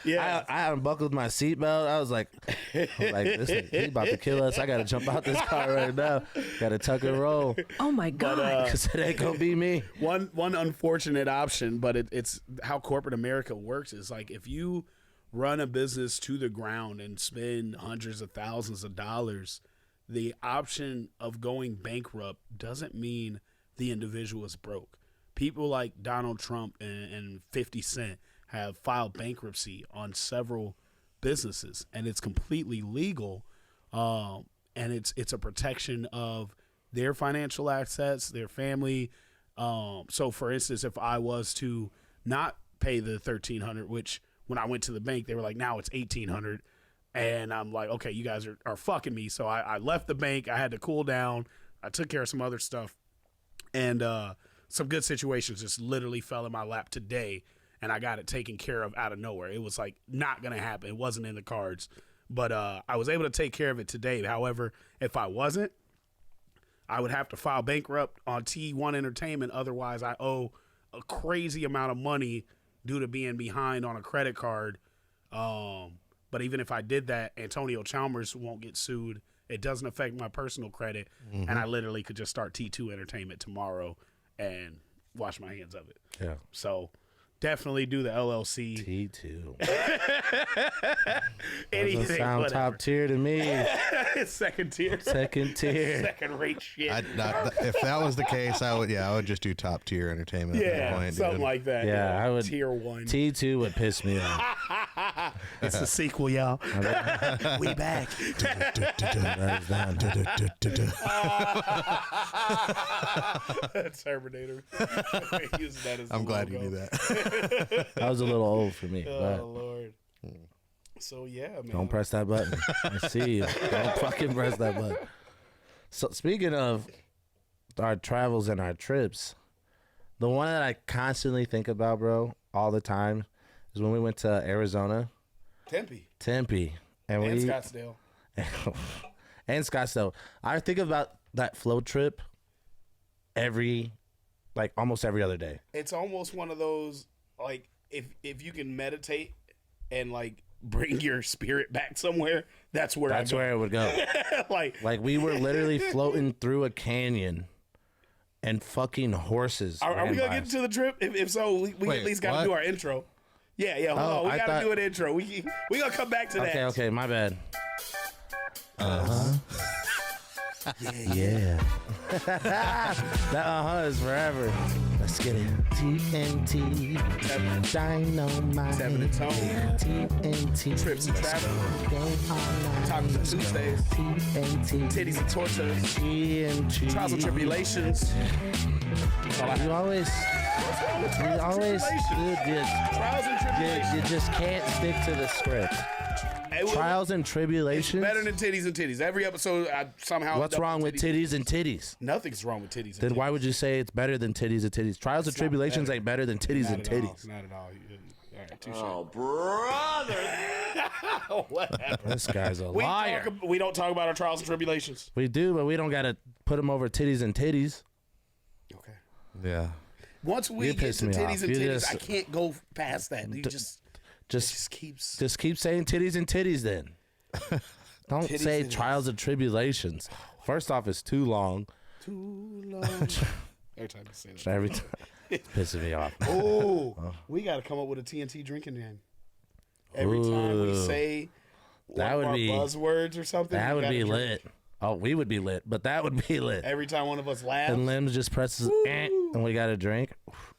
[SPEAKER 1] Yeah.
[SPEAKER 2] I unbuckled my seatbelt. I was like, listen, he's about to kill us. I got to jump out this car right now. Got to tuck and roll.
[SPEAKER 6] Oh, my God.
[SPEAKER 2] Because it ain't going to be me.
[SPEAKER 1] One unfortunate option, but it's how corporate America works, is like if you run a business to the ground and spend hundreds of thousands of dollars, the option of going bankrupt doesn't mean the individual is broke. People like Donald Trump and 50 Cent have filed bankruptcy on several businesses, and it's completely legal, and it's a protection of their financial assets, their family. So, for instance, if I was to not pay the $1,300, which when I went to the bank, they were like, now it's $1,800. And I'm like, okay, you guys are fucking me. So I left the bank. I had to cool down. I took care of some other stuff. And some good situations just literally fell in my lap today. And I got it taken care of out of nowhere. It was like not going to happen. It wasn't in the cards. But I was able to take care of it today. However, if I wasn't, I would have to file bankrupt on T1 Entertainment. Otherwise, I owe a crazy amount of money due to being behind on a credit card. But even if I did that, Antonio Chalmers won't get sued. It doesn't affect my personal credit. Mm-hmm. And I literally could just start T2 Entertainment tomorrow and wash my hands of it.
[SPEAKER 2] Yeah.
[SPEAKER 1] So definitely do the LLC.
[SPEAKER 2] T2.
[SPEAKER 1] Anything,
[SPEAKER 2] doesn't sound
[SPEAKER 1] whatever.
[SPEAKER 2] top tier to me.
[SPEAKER 1] It's second tier.
[SPEAKER 2] Second tier.
[SPEAKER 1] Second rate shit.
[SPEAKER 5] If that was the case, I would just do top tier entertainment at that point.
[SPEAKER 1] Something
[SPEAKER 5] dude.
[SPEAKER 1] like that.
[SPEAKER 2] Yeah, I would.
[SPEAKER 1] Tier 1.
[SPEAKER 2] T2 would piss me off.
[SPEAKER 1] It's the sequel, y'all. We back. Terminator.
[SPEAKER 5] I'm glad you knew that.
[SPEAKER 2] That was a little old for me.
[SPEAKER 1] Oh, Lord. So, yeah, man.
[SPEAKER 2] Don't press that button. I see you. Don't fucking press that button. So, speaking of our travels and our trips, the one that I constantly think about, bro, all the time, is when we went to Arizona. Tempe. And
[SPEAKER 1] Scottsdale.
[SPEAKER 2] And Scottsdale. I think about that float trip almost every other day.
[SPEAKER 1] It's almost one of those, like, if you can meditate and, like, bring your spirit back somewhere, that's where
[SPEAKER 2] it would go.
[SPEAKER 1] like
[SPEAKER 2] we were literally floating through a canyon and fucking horses.
[SPEAKER 1] Are we going to get into the trip? If so, we
[SPEAKER 5] Wait,
[SPEAKER 1] at least got to do our intro. Yeah, hold on. We got to do an intro. We going to come back to that.
[SPEAKER 2] Okay, my bad. Yeah. That is forever. Let's get it. TNT. Dynamite.
[SPEAKER 1] Seven and Tone.
[SPEAKER 2] TNT.
[SPEAKER 1] Trips and travel. Tacos and Tuesdays.
[SPEAKER 2] TNT.
[SPEAKER 1] Titties and tortas.
[SPEAKER 2] TNT.
[SPEAKER 1] Trials and tribulations.
[SPEAKER 2] You always, dude,
[SPEAKER 1] Trials and tribulations.
[SPEAKER 2] you just can't stick to the script. Trials and tribulations.
[SPEAKER 1] It's better than titties and titties. Every episode, I somehow.
[SPEAKER 2] What's wrong with titties and titties?
[SPEAKER 1] Nothing's wrong with titties. And
[SPEAKER 2] Then
[SPEAKER 1] titties.
[SPEAKER 2] why would you say it's better than titties and titties? Trials and tribulations ain't better than titties and titties.
[SPEAKER 1] Not at all. All right, touche.
[SPEAKER 3] Oh, brother.
[SPEAKER 1] Whatever.
[SPEAKER 2] This guy's a liar.
[SPEAKER 1] We don't talk about our trials and tribulations.
[SPEAKER 2] We do, but we don't gotta put them over titties and titties.
[SPEAKER 1] Okay.
[SPEAKER 5] Yeah.
[SPEAKER 1] Once we
[SPEAKER 2] You
[SPEAKER 1] get
[SPEAKER 2] piss
[SPEAKER 1] to
[SPEAKER 2] me
[SPEAKER 1] titties
[SPEAKER 2] off.
[SPEAKER 1] and
[SPEAKER 2] You
[SPEAKER 1] titties,
[SPEAKER 2] just-
[SPEAKER 1] I can't go past that. You just keeps.
[SPEAKER 2] Just keep saying titties and titties then. Don't
[SPEAKER 1] Titties
[SPEAKER 2] say
[SPEAKER 1] and
[SPEAKER 2] trials and tribulations. First off, it's too long.
[SPEAKER 1] too long. Every time you say that.
[SPEAKER 2] Every time. It's pissing me off.
[SPEAKER 1] Oh, we got to come up with a TNT drinking game. Every time we say one of our buzzwords or something,
[SPEAKER 2] that would be lit. Oh, we would be lit, but that would be lit.
[SPEAKER 1] Every time one of us laughs.
[SPEAKER 2] And Limm just presses and we got a drink.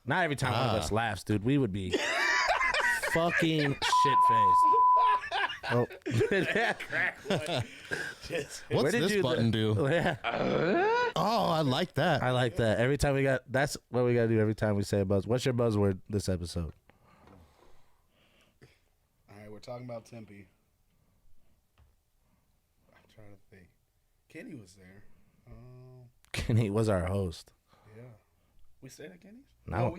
[SPEAKER 2] Not every time one of us laughs, dude. We would be fucking shit-faced. Oh.
[SPEAKER 5] What's this button do?
[SPEAKER 2] Yeah.
[SPEAKER 5] Oh, I like that.
[SPEAKER 2] I like that. Every time that's what we got to do every time we say a buzz. What's your buzzword this episode?
[SPEAKER 1] All right, we're talking about Tempe. I'm trying to think. Kenny was there.
[SPEAKER 2] Kenny was our host.
[SPEAKER 1] Yeah. We stayed at Kenny's?
[SPEAKER 2] No,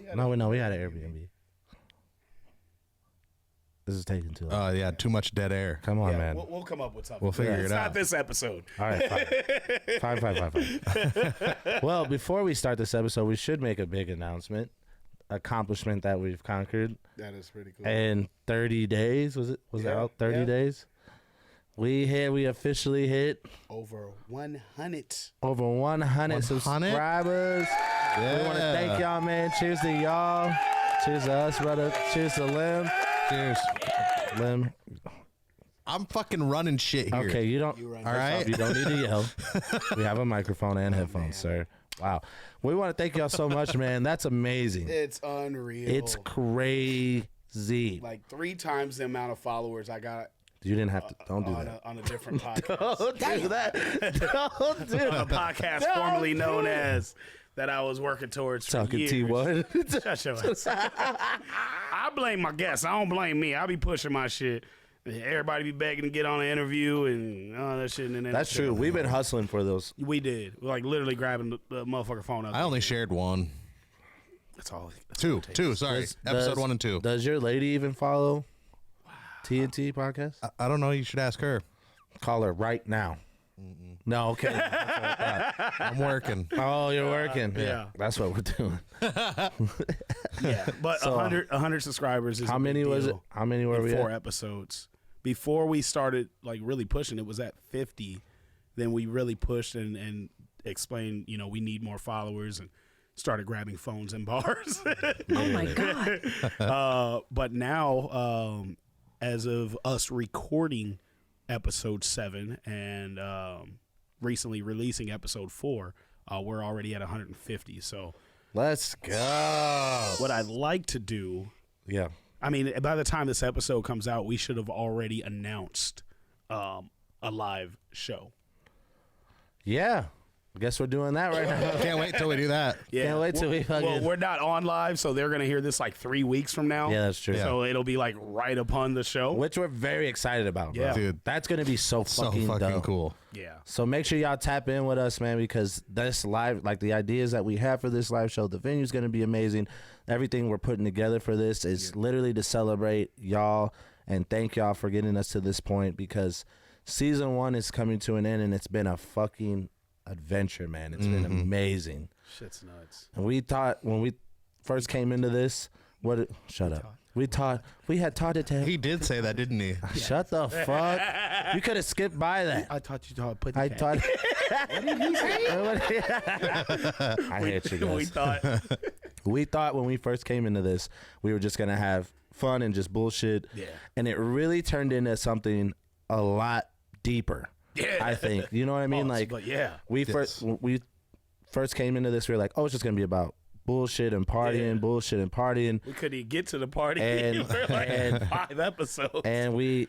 [SPEAKER 2] we had an Airbnb. This is taking too long.
[SPEAKER 5] Yeah, too much dead air.
[SPEAKER 2] Come on, man.
[SPEAKER 1] We'll come up with something.
[SPEAKER 5] We'll figure it
[SPEAKER 1] It's
[SPEAKER 5] out.
[SPEAKER 1] not this episode.
[SPEAKER 2] All right, fine. Well, before we start this episode, we should make a big announcement. Accomplishment that we've conquered.
[SPEAKER 1] That is pretty cool.
[SPEAKER 2] In 30 days, was it out? 30 days? We officially hit
[SPEAKER 1] over 100
[SPEAKER 2] subscribers.
[SPEAKER 5] Yeah.
[SPEAKER 2] We want to thank y'all, man. Cheers to y'all. Cheers to us, brother. Cheers to Limm.
[SPEAKER 5] Cheers.
[SPEAKER 2] Limm.
[SPEAKER 5] I'm fucking running shit here.
[SPEAKER 2] Okay, you don't.
[SPEAKER 1] All
[SPEAKER 5] right.
[SPEAKER 2] You don't need to yell. We have a microphone and headphones, sir. Wow. We want to thank y'all so much, man. That's amazing.
[SPEAKER 1] It's unreal.
[SPEAKER 2] It's crazy.
[SPEAKER 1] Like 3 times the amount of followers I got.
[SPEAKER 2] You didn't have to. Don't do that.
[SPEAKER 1] On a different podcast.
[SPEAKER 2] Don't do that. Don't do
[SPEAKER 1] On a
[SPEAKER 2] that.
[SPEAKER 1] podcast formerly known as that I was working towards for
[SPEAKER 2] Talking
[SPEAKER 1] years.
[SPEAKER 2] T1.
[SPEAKER 1] Shut your ass. I blame my guests. I don't blame me. I be pushing my shit. Everybody be begging to get on an interview and all that shit. And then
[SPEAKER 2] That's true. We've been hustling for those.
[SPEAKER 1] We did. Like literally grabbing the motherfucker phone up.
[SPEAKER 5] I only shared one.
[SPEAKER 1] That's all.
[SPEAKER 5] Two. Sorry. Episode 1 and 2.
[SPEAKER 2] Does your lady even follow TNT Podcast?
[SPEAKER 5] I don't know. You should ask her.
[SPEAKER 2] Call her right now. No, okay.
[SPEAKER 5] I'm working.
[SPEAKER 2] Oh, you're working.
[SPEAKER 1] Yeah.
[SPEAKER 2] That's what we're doing.
[SPEAKER 1] Yeah, but
[SPEAKER 2] So,
[SPEAKER 1] 100 subscribers is
[SPEAKER 2] How
[SPEAKER 1] a
[SPEAKER 2] many
[SPEAKER 1] big
[SPEAKER 2] was it?
[SPEAKER 1] deal.
[SPEAKER 2] How many were we
[SPEAKER 1] 4
[SPEAKER 2] at?
[SPEAKER 1] episodes. Before we started like really pushing, it was at 50. Then we really pushed and explained, we need more followers and started grabbing phones in bars.
[SPEAKER 6] Oh my God.
[SPEAKER 1] But now, as of us recording episode 7 and recently releasing episode 4, we're already at 150. So
[SPEAKER 2] Let's go.
[SPEAKER 1] what I'd like to do,
[SPEAKER 2] Yeah.
[SPEAKER 1] I mean, by the time this episode comes out, we should have already announced a live show.
[SPEAKER 2] Yeah. I guess we're doing that right now.
[SPEAKER 5] Can't wait till we do that.
[SPEAKER 2] Can't wait till we fucking.
[SPEAKER 1] Well, we're not on live, so they're going to hear this like 3 weeks from now.
[SPEAKER 2] Yeah, that's true.
[SPEAKER 1] So it'll be like right upon the show.
[SPEAKER 2] Which we're very excited about, bro.
[SPEAKER 1] Yeah.
[SPEAKER 5] Dude.
[SPEAKER 2] That's going to be so
[SPEAKER 5] So
[SPEAKER 2] fucking
[SPEAKER 5] fucking
[SPEAKER 2] dope.
[SPEAKER 5] cool.
[SPEAKER 1] Yeah.
[SPEAKER 2] So make sure y'all tap in with us, man, because this live, like the ideas that we have for this live show, the venue's going to be amazing. Everything we're putting together for this is literally to celebrate y'all and thank y'all for getting us to this point, because season 1 is coming to an end and it's been a fucking adventure, man. It's been amazing.
[SPEAKER 1] Shit's nuts.
[SPEAKER 2] And we thought when we first came into this, shut up. We had taught it to him.
[SPEAKER 5] He did say that, didn't he?
[SPEAKER 2] Shut the fuck. You could have skipped by that.
[SPEAKER 1] I taught you to put
[SPEAKER 2] I thought. I hate you guys. We thought when we first came into this, we were just gonna have fun and just bullshit.
[SPEAKER 1] Yeah.
[SPEAKER 2] And it really turned into something a lot deeper.
[SPEAKER 1] Yeah.
[SPEAKER 2] I think. You know what I mean? Like,
[SPEAKER 1] but yeah.
[SPEAKER 2] we first came into this, we were like, oh, it's just gonna be about bullshit and partying, bullshit and partying.
[SPEAKER 1] We couldn't even get to the party
[SPEAKER 2] And-
[SPEAKER 1] for like
[SPEAKER 2] and-
[SPEAKER 1] 5 episodes.
[SPEAKER 2] And we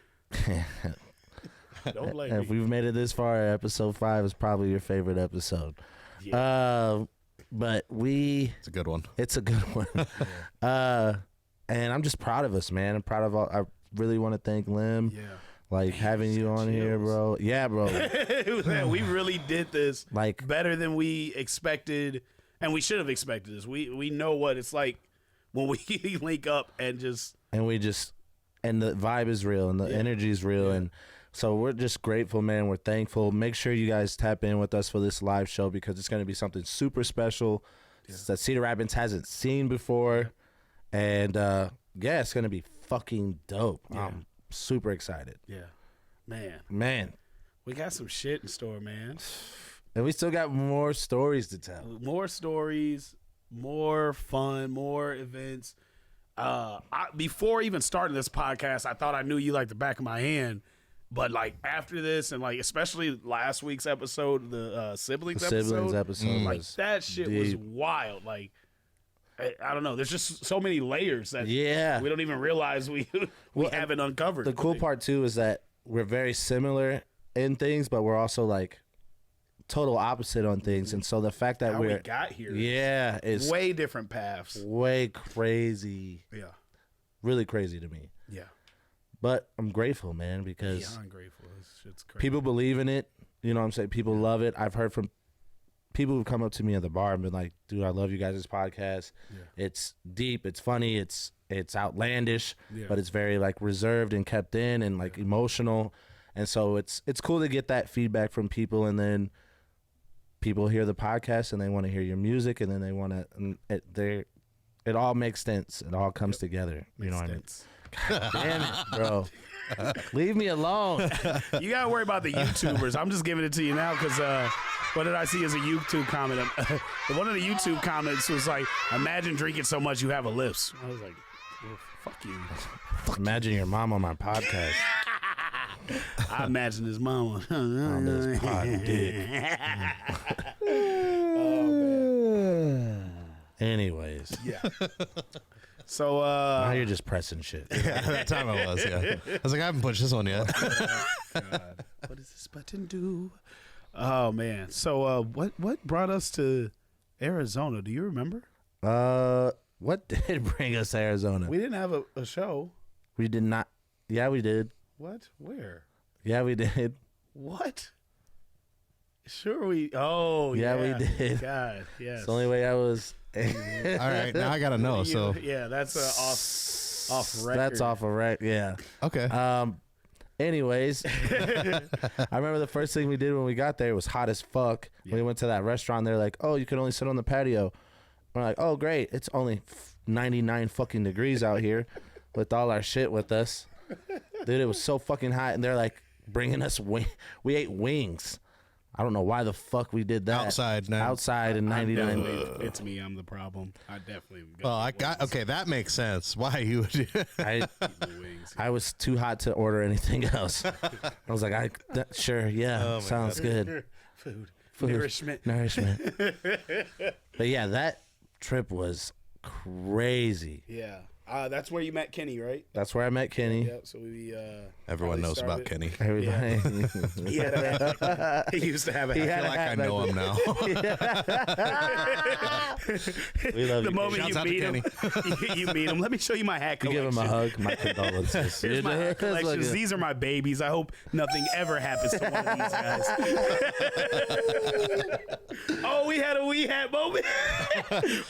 [SPEAKER 1] Don't blame
[SPEAKER 2] if
[SPEAKER 1] me.
[SPEAKER 2] we've made it this far, episode 5 is probably your favorite episode.
[SPEAKER 1] Yeah.
[SPEAKER 2] But
[SPEAKER 5] It's a good one.
[SPEAKER 2] it's a good one. And I'm just proud of us, man. I'm proud of all. I really want to thank Limm.
[SPEAKER 1] Yeah.
[SPEAKER 2] Like having you on here, bro. Yeah, bro.
[SPEAKER 1] Man, we really did this
[SPEAKER 2] Like
[SPEAKER 1] better than we expected, and we should have expected this. We know what it's like when we link up and just
[SPEAKER 2] and the vibe is real and the energy is real, and so we're just grateful, man. We're thankful. Make sure you guys tap in with us for this live show, because it's going to be something super special that Cedar Rapids hasn't seen before, and it's going to be fucking dope. I'm super excited.
[SPEAKER 1] yeah, man.
[SPEAKER 2] Man,
[SPEAKER 1] We got some shit in store, man.
[SPEAKER 2] And we still got more stories to tell.
[SPEAKER 1] More stories, more fun, more events. Before even starting this podcast, I thought I knew you like the back of my hand. But like after this, and like especially last week's episode, the siblings episode, like that shit was wild. Like I don't know, there's just so many layers that we don't even realize we haven't uncovered.
[SPEAKER 2] The cool part too is that we're very similar in things, but we're also like total opposite on things. And so the fact that
[SPEAKER 1] we got here,
[SPEAKER 2] is
[SPEAKER 1] way different paths,
[SPEAKER 2] way crazy, really crazy to me. But I'm grateful, man, because
[SPEAKER 1] I'm grateful. This shit's crazy.
[SPEAKER 2] People believe in it. You know what I'm saying? People love it. I've heard from people who've come up to me at the bar and been like, dude, I love you guys' podcast. It's deep, it's funny, it's outlandish, but it's very like reserved and kept in and like emotional. And so it's cool to get that feedback from people, and then people hear the podcast and they want to hear your music, and then they want to it all makes sense. It all comes together. You know what I mean? God damn it, bro. Leave me alone.
[SPEAKER 1] You gotta worry about the YouTubers. I'm just giving it to you now because what did I see as a YouTube comment? One of the YouTube comments was like, imagine drinking so much you have a lisp. I was like, well, fuck you.
[SPEAKER 2] Imagine your mom on my podcast.
[SPEAKER 1] I imagine his mama
[SPEAKER 2] on this pod dick.
[SPEAKER 1] Oh, man.
[SPEAKER 2] Anyways.
[SPEAKER 1] So
[SPEAKER 2] now you're just pressing shit.
[SPEAKER 5] That time I was, I was like, I haven't pushed this one yet.
[SPEAKER 1] God. What does this button do? Oh man. So what brought us to Arizona? Do you remember?
[SPEAKER 2] What did bring us to Arizona?
[SPEAKER 1] We didn't have a show.
[SPEAKER 2] We did not. Yeah, we did.
[SPEAKER 1] What? Where?
[SPEAKER 2] Yeah, we did.
[SPEAKER 1] What? Sure we. Oh
[SPEAKER 2] yeah, we did.
[SPEAKER 1] God, yes.
[SPEAKER 2] It's the only way I was.
[SPEAKER 5] All right, now I gotta know. So
[SPEAKER 1] that's off record.
[SPEAKER 2] That's off a record. Yeah.
[SPEAKER 5] Okay.
[SPEAKER 2] Anyways, I remember the first thing we did when we got there, it was hot as fuck. We went to that restaurant. They're like, "Oh, you can only sit on the patio." We're like, "Oh, great! It's only 99 fucking degrees out here, with all our shit with us." Dude, it was so fucking hot, and they're like bringing us we ate wings. I don't know why the fuck we did that. Outside in 99.
[SPEAKER 1] It's me. I'm the problem. I definitely.
[SPEAKER 5] Well, okay, that makes sense. Why you would do
[SPEAKER 2] I was too hot to order anything else. I was like, sure, yeah, sounds good.
[SPEAKER 1] Food.
[SPEAKER 2] Nourishment. But yeah, that trip was crazy.
[SPEAKER 1] Yeah. That's where you met Kenny, right?
[SPEAKER 2] That's where I met Kenny.
[SPEAKER 1] Yep. So we
[SPEAKER 5] everyone knows about Kenny.
[SPEAKER 2] Everybody.
[SPEAKER 1] He used to have a hat.
[SPEAKER 5] I feel like I know him now.
[SPEAKER 2] We love
[SPEAKER 1] the
[SPEAKER 2] you.
[SPEAKER 1] moment you meet him, you meet him. Let me show you my hat collection.
[SPEAKER 2] You give him a hug. My condolences.
[SPEAKER 1] Here's my hat collections. These are my babies. I hope nothing ever happens to one of these guys. Oh, we had a wee hat moment.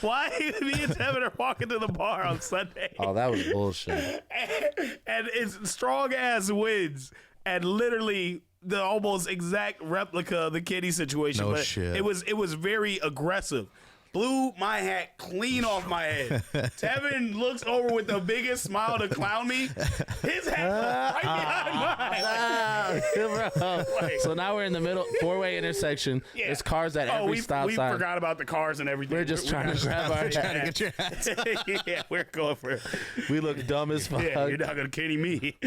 [SPEAKER 1] Why me and Tevin are walking to the bar on Sunday?
[SPEAKER 2] Oh, that was bullshit.
[SPEAKER 1] And it's strong ass winds, and literally the almost exact replica of the Kenny situation.
[SPEAKER 5] No
[SPEAKER 1] but
[SPEAKER 5] shit.
[SPEAKER 1] It was very aggressive. Blew my hat clean off my head. Tevin looks over with the biggest smile to clown me. His hat right behind mine.
[SPEAKER 2] So now we're in the middle, four-way intersection.
[SPEAKER 1] Yeah.
[SPEAKER 2] There's cars at every stop
[SPEAKER 1] we
[SPEAKER 2] sign.
[SPEAKER 1] We forgot about the cars and everything.
[SPEAKER 2] We're just trying to grab our
[SPEAKER 5] trying to get your hats.
[SPEAKER 1] Yeah, we're going for it.
[SPEAKER 2] We look dumb as fuck.
[SPEAKER 1] Yeah, you're not going to Kenny me.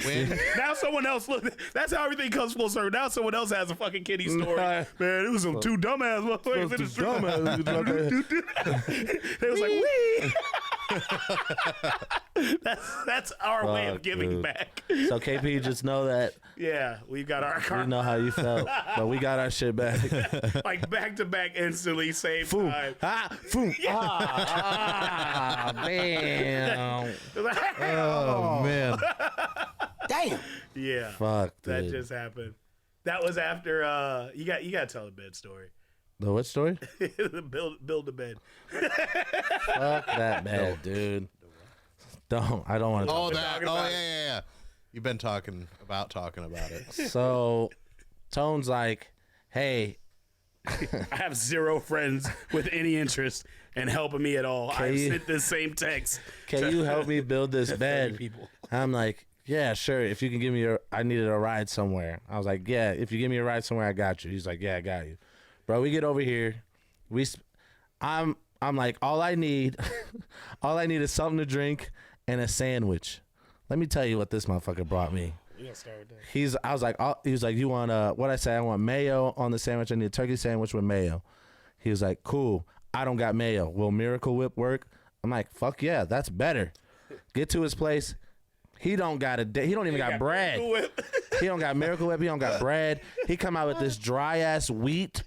[SPEAKER 1] Now someone else, look, that's how everything comes full circle. Now someone else has a fucking Kenny story. Man, it was some two dumbass motherfuckers in the street. They was like, wee. That's our way of giving back.
[SPEAKER 2] So KP, just know that.
[SPEAKER 1] Yeah, we've got our car.
[SPEAKER 2] We know how you felt, but we got our shit back.
[SPEAKER 1] Like back to back instantly, same
[SPEAKER 2] Foom.
[SPEAKER 1] time.
[SPEAKER 2] Foom. Man.
[SPEAKER 5] Oh man.
[SPEAKER 2] Damn.
[SPEAKER 1] Yeah.
[SPEAKER 2] Fuck.
[SPEAKER 1] That
[SPEAKER 2] Dude.
[SPEAKER 1] just happened. That was after you got to tell a bed story.
[SPEAKER 2] The what story?
[SPEAKER 1] build a bed.
[SPEAKER 2] Fuck that bed, dude. I don't want to.
[SPEAKER 5] Oh, that. Oh, yeah. You've been talking about it.
[SPEAKER 2] So, Tone's like, hey.
[SPEAKER 1] I have zero friends with any interest in helping me at all. I sent the same text.
[SPEAKER 2] Can you help me build this bed?
[SPEAKER 1] People.
[SPEAKER 2] I'm like, yeah, sure. If you can give me I needed a ride somewhere. I was like, yeah, if you give me a ride somewhere, I got you. He's like, yeah, I got you. Bro, we get over here. I'm like, all I need is something to drink and a sandwich. Let me tell you what this motherfucker brought me. He was like, you want what I say? I want mayo on the sandwich. I need a turkey sandwich with mayo. He was like, cool. I don't got mayo. Will Miracle Whip work? I'm like, fuck yeah, that's better. Get to his place. He don't even got bread. He don't got Miracle Whip. He don't got bread. He come out with this dry ass wheat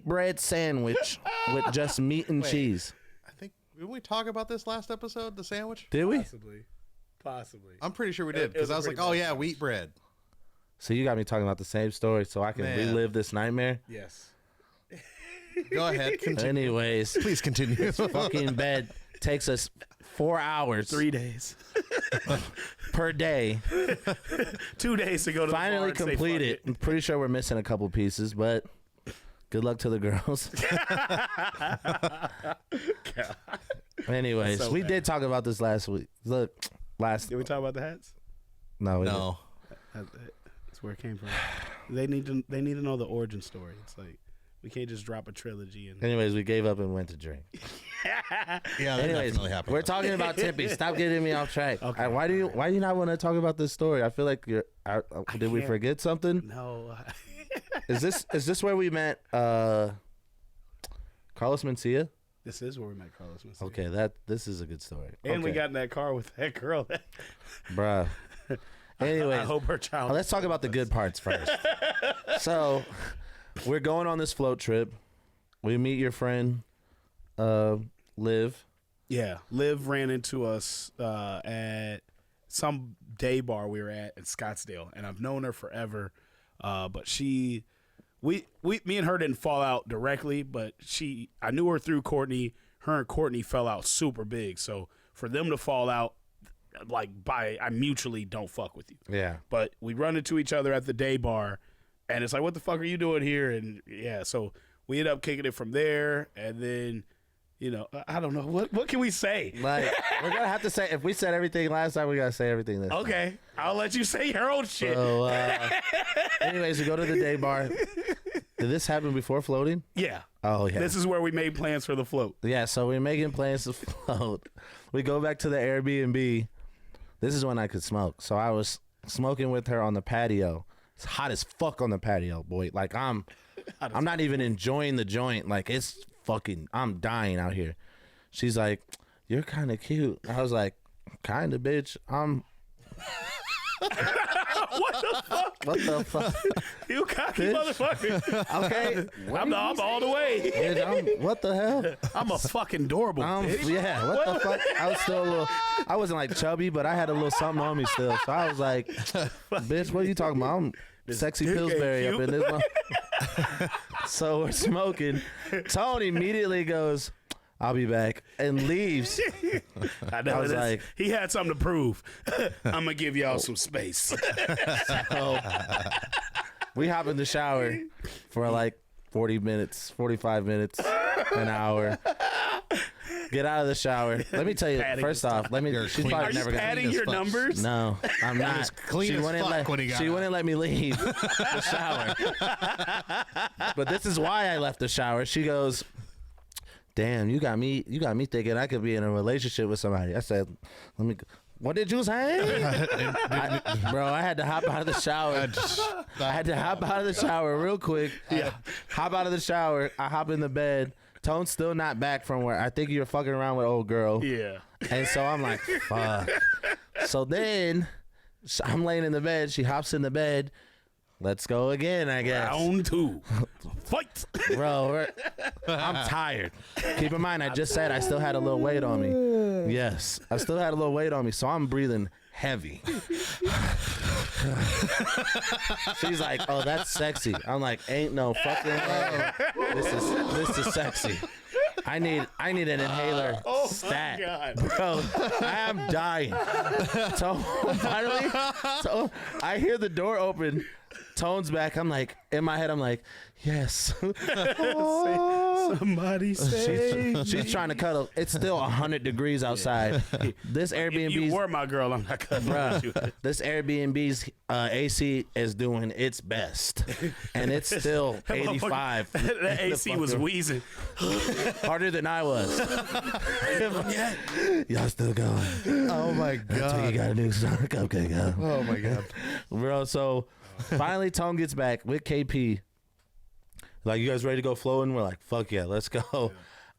[SPEAKER 2] bread sandwich with just meat and cheese.
[SPEAKER 5] I think did we talk about this last episode? The sandwich?
[SPEAKER 2] Did we?
[SPEAKER 1] Possibly.
[SPEAKER 5] I'm pretty sure we did because I was like, oh yeah, wheat bread.
[SPEAKER 2] So you got me talking about the same story, so I can relive this nightmare.
[SPEAKER 1] Yes.
[SPEAKER 5] Go ahead. Continue.
[SPEAKER 2] Anyways,
[SPEAKER 5] Please continue.
[SPEAKER 2] this fucking bed takes us 4 hours.
[SPEAKER 1] 3 days.
[SPEAKER 2] Per day.
[SPEAKER 1] 2 days to go to
[SPEAKER 2] Finally
[SPEAKER 1] the bar and
[SPEAKER 2] complete
[SPEAKER 1] say,
[SPEAKER 2] it. I'm pretty sure we're missing a couple pieces, but good luck to the girls. Anyways,
[SPEAKER 1] So
[SPEAKER 2] we
[SPEAKER 1] bad.
[SPEAKER 2] did talk about this last week. Look,
[SPEAKER 1] Did we talk about the hats?
[SPEAKER 2] No.
[SPEAKER 5] No.
[SPEAKER 1] That's where it came from. They need to know the origin story. It's like we can't just drop a trilogy and
[SPEAKER 2] Anyways, we gave up and went to drink.
[SPEAKER 5] Yeah, that
[SPEAKER 2] Anyways,
[SPEAKER 5] definitely happened.
[SPEAKER 2] we're talking about Tempe. Stop getting me off track.
[SPEAKER 1] Okay.
[SPEAKER 2] Why do you not want to talk about this story? I feel like did we
[SPEAKER 1] can't.
[SPEAKER 2] forget something?
[SPEAKER 1] no.
[SPEAKER 2] Is this where we met Carlos Mencia?
[SPEAKER 1] This is where we met Carlos. Mencia.
[SPEAKER 2] Okay, this is a good story.
[SPEAKER 1] And we
[SPEAKER 2] Okay.
[SPEAKER 1] got in that car with that girl.
[SPEAKER 2] Bruh. Anyways,
[SPEAKER 1] I hope her child.
[SPEAKER 2] let's talk about the good parts first. So, we're going on this float trip. We meet your friend, Liv.
[SPEAKER 1] Yeah, Liv ran into us at some day bar we were at in Scottsdale, and I've known her forever. But me and her didn't fall out directly, but I knew her through Courtney. Her and Courtney fell out super big, so for them to fall out, I mutually don't fuck with you.
[SPEAKER 2] Yeah.
[SPEAKER 1] But we run into each other at the day bar, and it's like, what the fuck are you doing here? And yeah, so we end up kicking it from there, and then, I don't know. What can we say?
[SPEAKER 2] Like, we're going to have to say, if we said everything last time, we got to say everything this time.
[SPEAKER 1] Okay, I'll let you say your own shit.
[SPEAKER 2] So, anyways, we go to the day bar. Did this happen before floating?
[SPEAKER 1] Yeah.
[SPEAKER 2] Oh, yeah.
[SPEAKER 1] This is where we made plans for the float.
[SPEAKER 2] Yeah, so we're making plans to float. We go back to the Airbnb. This is when I could smoke. So I was smoking with her on the patio. It's hot as fuck on the patio, boy. Like, I'm not even enjoying the joint. Like, it's fucking, I'm dying out here. She's like, you're kind of cute. I was like, kind of, bitch. What the fuck?
[SPEAKER 1] You cocky
[SPEAKER 2] Bitch.
[SPEAKER 1] motherfucker.
[SPEAKER 2] Okay.
[SPEAKER 1] I'm all the way.
[SPEAKER 2] Bitch, what the hell?
[SPEAKER 1] I'm a fucking adorable bitch.
[SPEAKER 2] Yeah, what the fuck? I was still a little, I wasn't like chubby, but I had a little something on me still. So I was like, bitch, what are you talking about? I'm sexy
[SPEAKER 1] dick ain't
[SPEAKER 2] Pillsbury up
[SPEAKER 1] cute.
[SPEAKER 2] in this one. So we're smoking. Tony immediately goes, I'll be back, and leaves.
[SPEAKER 1] I know.
[SPEAKER 2] I was
[SPEAKER 1] that's-
[SPEAKER 2] like-
[SPEAKER 1] he had something to prove. I'm going to give y'all some space.
[SPEAKER 2] So we hop in the shower for like 40 minutes, 45 minutes, an hour. Get out of the shower. Let me tell you,
[SPEAKER 1] Padding
[SPEAKER 2] first
[SPEAKER 1] his
[SPEAKER 2] off, she's
[SPEAKER 5] Are
[SPEAKER 1] Are
[SPEAKER 2] probably
[SPEAKER 1] you
[SPEAKER 2] never gonna.
[SPEAKER 1] padding your
[SPEAKER 5] fuck.
[SPEAKER 1] numbers?
[SPEAKER 2] No, I'm not.
[SPEAKER 5] was clean
[SPEAKER 2] she
[SPEAKER 5] as
[SPEAKER 2] wouldn't
[SPEAKER 5] fuck when he got
[SPEAKER 2] she
[SPEAKER 5] out.
[SPEAKER 2] wouldn't let me leave the shower. But this is why I left the shower. She goes, damn, you got me thinking I could be in a relationship with somebody. I said, what did you say? I had to hop out of the shower. I had to hop out of the shower real quick. Yeah. Hop out of the shower. I hop in the bed. Tone's still not back from where I think you're fucking around with old girl.
[SPEAKER 1] Yeah.
[SPEAKER 2] And so I'm like, fuck. So then I'm laying in the bed. She hops in the bed. Let's go again, I guess.
[SPEAKER 1] Round 2. Fight.
[SPEAKER 2] Bro, I'm tired. Keep in mind, I just said I still had a little weight on me. Yes, I still had a little weight on me, so I'm breathing heavy. She's like, oh, that's sexy. I'm like, ain't no fucking way. This is sexy. I need an inhaler stat.
[SPEAKER 1] God.
[SPEAKER 2] Bro, I am dying. So finally, I hear the door open. Tone's back. I'm like, in my head, I'm like, yes.
[SPEAKER 1] Somebody say
[SPEAKER 2] She's trying to cuddle. It's still 100 degrees outside. This
[SPEAKER 1] if you
[SPEAKER 2] Airbnb's
[SPEAKER 1] were my girl, I'm not cuddling with you.
[SPEAKER 2] this Airbnb's AC is doing its best, and it's still 85.
[SPEAKER 1] That AC was wheezing.
[SPEAKER 2] Harder than I was. Y'all still going?
[SPEAKER 5] Oh my
[SPEAKER 2] That's what you
[SPEAKER 5] god.
[SPEAKER 2] gotta do, son. Okay, go.
[SPEAKER 5] Oh my god.
[SPEAKER 2] Bro, so finally Tone gets back with KP. Like, you guys ready to go floating? We're like, fuck yeah, let's go.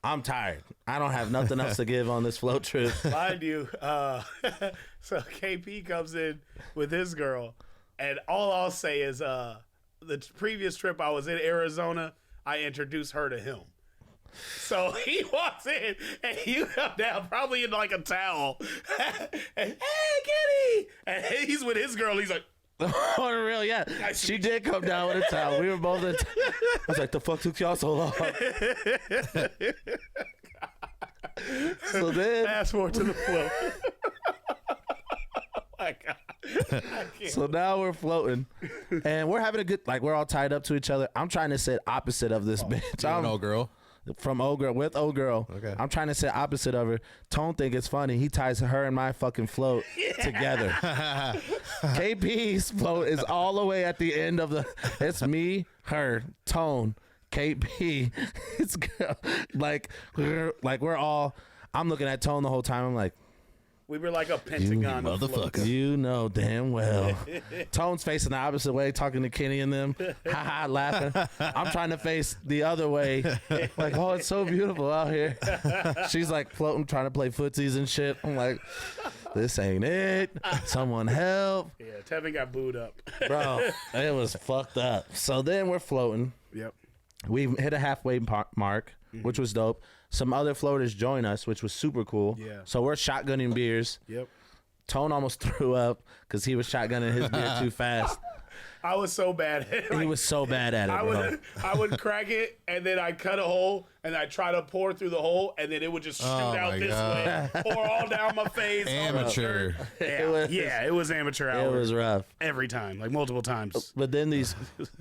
[SPEAKER 2] I'm tired. I don't have nothing else to give on this float trip.
[SPEAKER 1] Mind you, so KP comes in with his girl, and all I'll say is the previous trip I was in Arizona, I introduced her to him. So he walks in, and you come down probably in like a towel. And, hey, Kenny! And he's with his girl. He's like,
[SPEAKER 2] On the real, yeah. She did come down with a towel. We were both I was like, the fuck took y'all so long? So then,
[SPEAKER 1] fast forward to the float. Oh my God.
[SPEAKER 2] so now we're floating, and we're having a good, like, we're all tied up to each other. I'm trying to sit opposite of this bitch.
[SPEAKER 5] I'm an old girl.
[SPEAKER 2] From old girl with old girl.
[SPEAKER 5] Okay.
[SPEAKER 2] I'm trying to sit opposite of her. Tone think it's funny. He ties her and my fucking float together. KP's float is all the way at the end of the. It's me, her, Tone, KP. It's girl. Like we're all. I'm looking at Tone the whole time. I'm like,
[SPEAKER 1] We were like a pentagon of floats.
[SPEAKER 2] you know damn well. Tone's facing the opposite way, talking to Kenny and them, haha, laughing. I'm trying to face the other way, like, oh, it's so beautiful out here. She's like floating, trying to play footsies and shit. I'm like, this ain't it. Someone help.
[SPEAKER 1] Yeah, Tevin got booed up.
[SPEAKER 2] Bro, it was fucked up. So then we're floating.
[SPEAKER 1] Yep.
[SPEAKER 2] We hit a halfway mark, which was dope. Some other floaters join us, which was super cool.
[SPEAKER 1] Yeah.
[SPEAKER 2] So we're shotgunning beers.
[SPEAKER 1] Yep.
[SPEAKER 2] Tone almost threw up because he was shotgunning his beer too fast.
[SPEAKER 1] I was so bad at it.
[SPEAKER 2] He was so bad at it, bro.
[SPEAKER 1] I would crack it, and then I cut a hole, and I try to pour through the hole, and then it would just shoot out
[SPEAKER 5] my
[SPEAKER 1] this
[SPEAKER 5] God.
[SPEAKER 1] way, pour all down my face.
[SPEAKER 5] Amateur.
[SPEAKER 1] It was amateur hour.
[SPEAKER 2] It was rough.
[SPEAKER 1] Every time, like multiple times.
[SPEAKER 2] But then these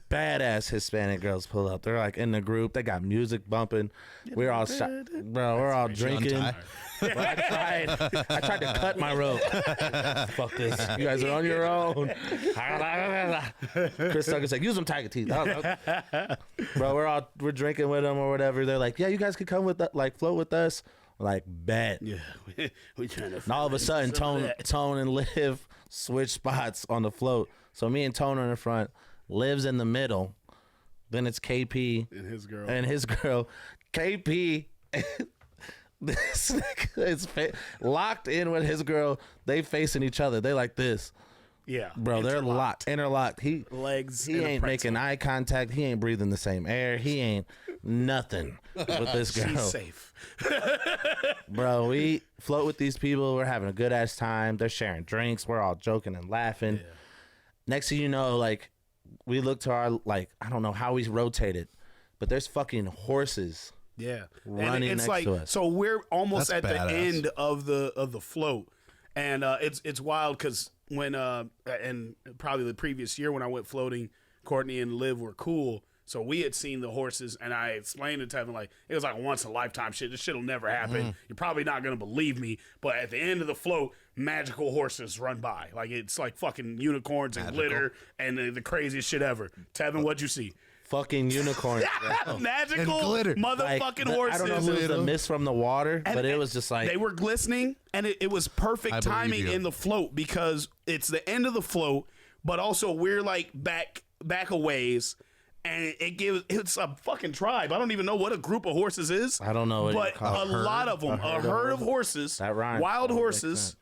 [SPEAKER 2] badass Hispanic girls pull up. They're like in the group. They got music bumping. We're all we're all drinking. Bro, I tried to cut my rope. Fuck this. You guys are on your own. Chris Tucker's like, use them tiger teeth. Bro, we're drinking with them or whatever. They're like, yeah, you guys could come with that, like float with us. We're like, bet.
[SPEAKER 1] Yeah, we trying to.
[SPEAKER 2] And all of a sudden, Tone and Liv switch spots on the float. So me and Tone are in the front. Liv's in the middle. Then it's KP
[SPEAKER 1] and his girl.
[SPEAKER 2] KP. This nigga is locked in with his girl. They facing each other. They like this.
[SPEAKER 1] Yeah,
[SPEAKER 2] Bro, they're interlocked. He ain't making eye contact. He ain't breathing the same air. He ain't nothing with this girl.
[SPEAKER 1] She's safe.
[SPEAKER 2] Bro, we float with these people. We're having a good ass time. They're sharing drinks. We're all joking and laughing. Yeah. Next thing you know, like, we look to our, like, I don't know how we rotated, but there's fucking horses.
[SPEAKER 1] Yeah,
[SPEAKER 2] running
[SPEAKER 1] it's
[SPEAKER 2] next
[SPEAKER 1] like,
[SPEAKER 2] to us.
[SPEAKER 1] So we're almost
[SPEAKER 5] That's
[SPEAKER 1] at
[SPEAKER 5] badass.
[SPEAKER 1] the end of the float, and it's wild because when and probably the previous year when I went floating, Courtney and Liv were cool. So we had seen the horses, and I explained to Tevin, like, it was like a once in a lifetime shit. This shit'll never happen. You're probably not gonna believe me, but at the end of the float, magical horses run by. Like, it's like fucking unicorns and glitter and the craziest shit ever. Tevin, what'd you see?
[SPEAKER 2] Fucking unicorns.
[SPEAKER 1] Magical
[SPEAKER 5] And glitter.
[SPEAKER 1] motherfucking
[SPEAKER 2] Like,
[SPEAKER 1] horses.
[SPEAKER 2] I don't know if it was the mist from the water, but it was just like
[SPEAKER 1] they were glistening, and it was perfect
[SPEAKER 5] I believe
[SPEAKER 1] timing
[SPEAKER 5] you.
[SPEAKER 1] in the float because it's the end of the float, but also we're like back a ways, and it's a fucking tribe. I don't even know what a group of horses is.
[SPEAKER 2] I don't know what
[SPEAKER 1] but
[SPEAKER 2] you call
[SPEAKER 1] a lot of them, a herd of horses,
[SPEAKER 2] That rhymes.
[SPEAKER 1] wild
[SPEAKER 2] That makes
[SPEAKER 1] horses.
[SPEAKER 2] sense.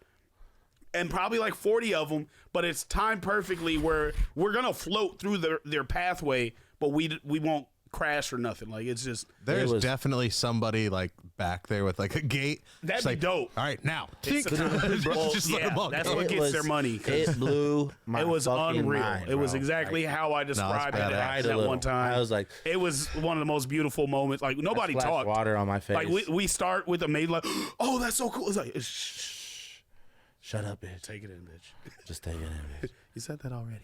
[SPEAKER 1] And probably like 40 of them, but it's timed perfectly where we're gonna float through their pathway, but we won't crash or nothing. Like, it's just
[SPEAKER 5] There's
[SPEAKER 2] was-
[SPEAKER 5] definitely somebody like back there with like a gate.
[SPEAKER 1] That'd
[SPEAKER 5] Just
[SPEAKER 1] be
[SPEAKER 5] like,
[SPEAKER 1] dope.
[SPEAKER 5] All right, now.
[SPEAKER 1] It's a time. Well,
[SPEAKER 5] Just let
[SPEAKER 1] yeah,
[SPEAKER 5] them all
[SPEAKER 1] that's
[SPEAKER 5] go.
[SPEAKER 1] what gets their money. 'Cause
[SPEAKER 2] It blew my
[SPEAKER 1] it was
[SPEAKER 2] fucking
[SPEAKER 1] unreal.
[SPEAKER 2] mind,
[SPEAKER 1] It was
[SPEAKER 2] bro.
[SPEAKER 1] exactly how I described it
[SPEAKER 5] badass.
[SPEAKER 1] at
[SPEAKER 2] Cried a
[SPEAKER 1] that
[SPEAKER 2] little.
[SPEAKER 1] one time.
[SPEAKER 2] I was like,
[SPEAKER 1] it was one of the most beautiful moments. Like, nobody
[SPEAKER 2] splashed
[SPEAKER 1] talked.
[SPEAKER 2] water on my face.
[SPEAKER 1] Like, we start with a maid like, oh, that's so cool. It's like, shh.
[SPEAKER 2] Shut up, bitch.
[SPEAKER 1] Take it in, bitch.
[SPEAKER 2] Just take it in, bitch.
[SPEAKER 1] You said that already.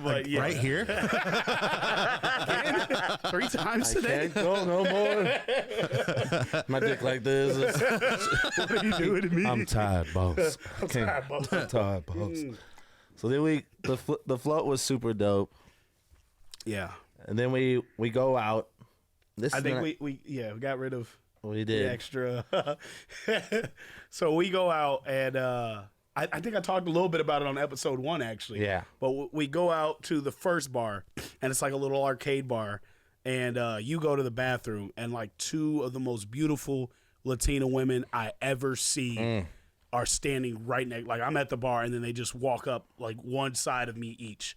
[SPEAKER 1] But yeah,
[SPEAKER 5] Right here?
[SPEAKER 1] 3 times today.
[SPEAKER 2] Can't go no more. My dick like this.
[SPEAKER 1] What are you doing to me?
[SPEAKER 2] I'm tired, boss. I'm
[SPEAKER 1] tired, boss.
[SPEAKER 2] So then the float was super dope.
[SPEAKER 1] Yeah,
[SPEAKER 2] And then we go out.
[SPEAKER 1] I think we got rid of
[SPEAKER 2] we
[SPEAKER 1] the
[SPEAKER 2] did.
[SPEAKER 1] extra. So we go out and I think I talked a little bit about it on episode 1 actually.
[SPEAKER 2] Yeah.
[SPEAKER 1] But we go out to the first bar and it's like a little arcade bar, and you go to the bathroom and like 2 of the most beautiful Latina women I ever see are standing right next. Like I'm at the bar and then they just walk up like one side of me each.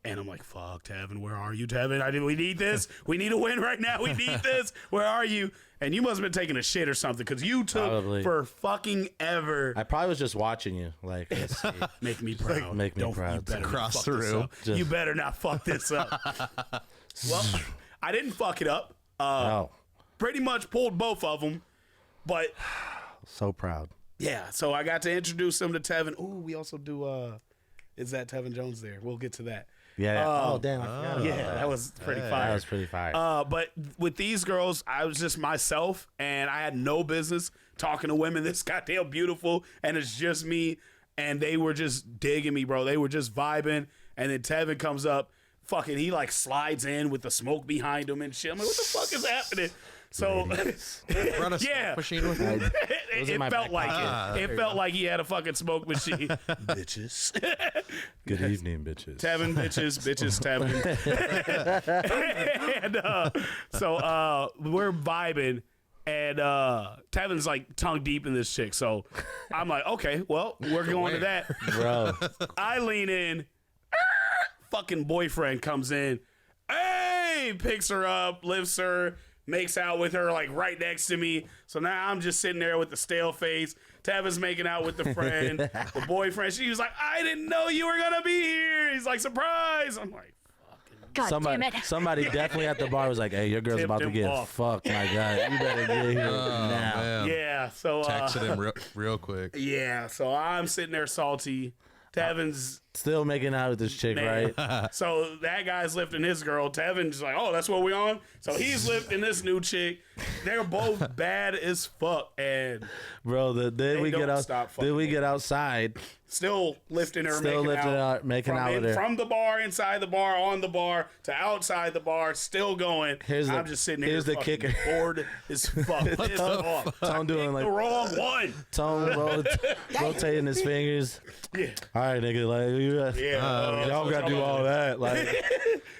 [SPEAKER 1] And I'm like, fuck, Tevin, where are you, Tevin? We need this. We need a win right now. We need this. Where are you? And you must have been taking a shit or something because you took
[SPEAKER 2] Probably.
[SPEAKER 1] for fucking ever.
[SPEAKER 2] I probably was just watching you. Like, let's see.
[SPEAKER 1] Make me proud.
[SPEAKER 2] Make me proud.
[SPEAKER 1] You better
[SPEAKER 5] Across
[SPEAKER 1] not
[SPEAKER 5] the
[SPEAKER 1] fuck this
[SPEAKER 5] room.
[SPEAKER 1] up. You better not fuck this up. Well, I didn't fuck it up.
[SPEAKER 2] Oh,
[SPEAKER 1] Pretty much pulled both of them. But,
[SPEAKER 2] so proud.
[SPEAKER 1] yeah, so I got to introduce them to Tevin. Ooh, we also do, is that Tevin Jones there? We'll get to that.
[SPEAKER 2] Yeah. oh, damn. I forgot about
[SPEAKER 1] Yeah,
[SPEAKER 2] that.
[SPEAKER 1] that was pretty fire.
[SPEAKER 2] That was pretty fire.
[SPEAKER 1] But with these girls, I was just myself, and I had no business talking to women this goddamn beautiful, and it's just me, and they were just digging me, bro. They were just vibing, and then Tevin comes up, fucking, he like slides in with the smoke behind him and shit. I'm like, what the fuck is happening? So,
[SPEAKER 5] Run a
[SPEAKER 1] yeah,
[SPEAKER 5] smoke machine with me?
[SPEAKER 1] it felt like it. It felt like he had a fucking smoke machine. Bitches.
[SPEAKER 2] Good evening, bitches.
[SPEAKER 1] Tevin, bitches, Tevin. And so we're vibing, and Tevin's like tongue deep in this chick. So I'm like, okay, well, we're going to that.
[SPEAKER 2] Bro.
[SPEAKER 1] I lean in, fucking boyfriend comes in, hey, picks her up, lifts her, makes out with her like right next to me. So now I'm just sitting there with the stale face. Tevin's making out with the friend, the boyfriend. She was like, I didn't know you were gonna be here. He's like, surprise. I'm like,
[SPEAKER 6] God damn it.
[SPEAKER 2] Somebody definitely at the bar was like, hey, your girl's
[SPEAKER 1] Tipped
[SPEAKER 2] about to
[SPEAKER 1] him
[SPEAKER 2] get
[SPEAKER 1] off.
[SPEAKER 2] fucked, my guy. You better get here now.
[SPEAKER 5] Man.
[SPEAKER 1] yeah. So
[SPEAKER 5] Texted him real quick.
[SPEAKER 1] yeah. So I'm sitting there salty. Tevin's
[SPEAKER 2] Still making out with this chick,
[SPEAKER 1] man.
[SPEAKER 2] right?
[SPEAKER 1] So that guy's lifting his girl. Tevin's like, oh, that's what we on? So he's lifting this new chick. They're both bad as fuck. And
[SPEAKER 2] Bro, then we
[SPEAKER 1] don't stop fucking
[SPEAKER 2] then we
[SPEAKER 1] me.
[SPEAKER 2] get outside.
[SPEAKER 1] still lifting her,
[SPEAKER 2] Still
[SPEAKER 1] making
[SPEAKER 2] lifting
[SPEAKER 1] out,
[SPEAKER 2] her, making
[SPEAKER 1] from
[SPEAKER 2] out with her.
[SPEAKER 1] from the bar, inside the bar, on the bar, to outside the bar, still going. I'm just sitting here
[SPEAKER 2] here's the
[SPEAKER 1] fucking
[SPEAKER 2] kicker.
[SPEAKER 1] bored as fuck. Pissed off.
[SPEAKER 2] Tone doing
[SPEAKER 1] The
[SPEAKER 2] like
[SPEAKER 1] wrong one.
[SPEAKER 2] Tone rotating his fingers.
[SPEAKER 1] Yeah.
[SPEAKER 2] All right, nigga, like
[SPEAKER 1] Yeah.
[SPEAKER 2] y'all gotta do all that. Like
[SPEAKER 1] It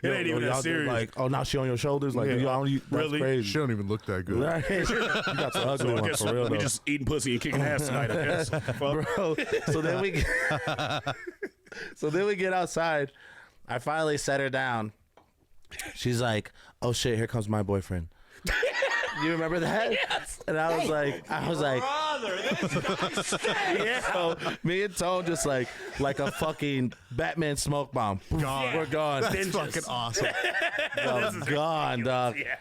[SPEAKER 1] ain't even that
[SPEAKER 2] y'all do,
[SPEAKER 1] serious.
[SPEAKER 2] Like, oh, now she on your shoulders. Like,
[SPEAKER 1] Yeah.
[SPEAKER 2] y'all, that's
[SPEAKER 1] Really?
[SPEAKER 2] crazy.
[SPEAKER 5] She don't even look that good.
[SPEAKER 2] Right? You got the ugly
[SPEAKER 1] So I
[SPEAKER 2] one
[SPEAKER 1] guess
[SPEAKER 2] for real
[SPEAKER 1] we
[SPEAKER 2] though.
[SPEAKER 1] just eating pussy and kicking ass tonight, I guess. Fuck.
[SPEAKER 2] Bro, so then we get outside. I finally set her down. She's like, oh shit, here comes my boyfriend. You remember that?
[SPEAKER 1] Yes.
[SPEAKER 2] And I was like,
[SPEAKER 1] Brother, this guy's
[SPEAKER 2] yeah. So me and Tone just like a fucking Batman smoke bomb.
[SPEAKER 5] Gone.
[SPEAKER 2] We're gone.
[SPEAKER 5] That's
[SPEAKER 1] Ninjas.
[SPEAKER 5] fucking awesome.
[SPEAKER 2] Gone, dog.
[SPEAKER 1] Yeah.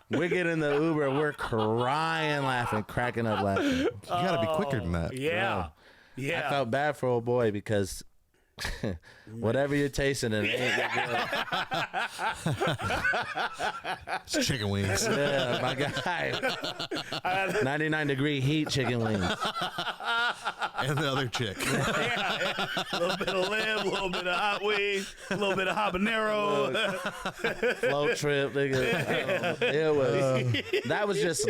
[SPEAKER 2] We get in the Uber. We're crying, laughing, cracking up, laughing.
[SPEAKER 5] You gotta be quicker than that.
[SPEAKER 1] Yeah. Yeah.
[SPEAKER 2] I felt bad for old boy because whatever you're tasting, it ain't that good.
[SPEAKER 5] It's chicken wings.
[SPEAKER 2] Yeah, my guy. 99-degree heat chicken wings.
[SPEAKER 5] And the other chick.
[SPEAKER 1] Yeah. A little bit of Limm, a little bit of hot wings, a little bit of habanero.
[SPEAKER 2] Float trip, nigga. That was just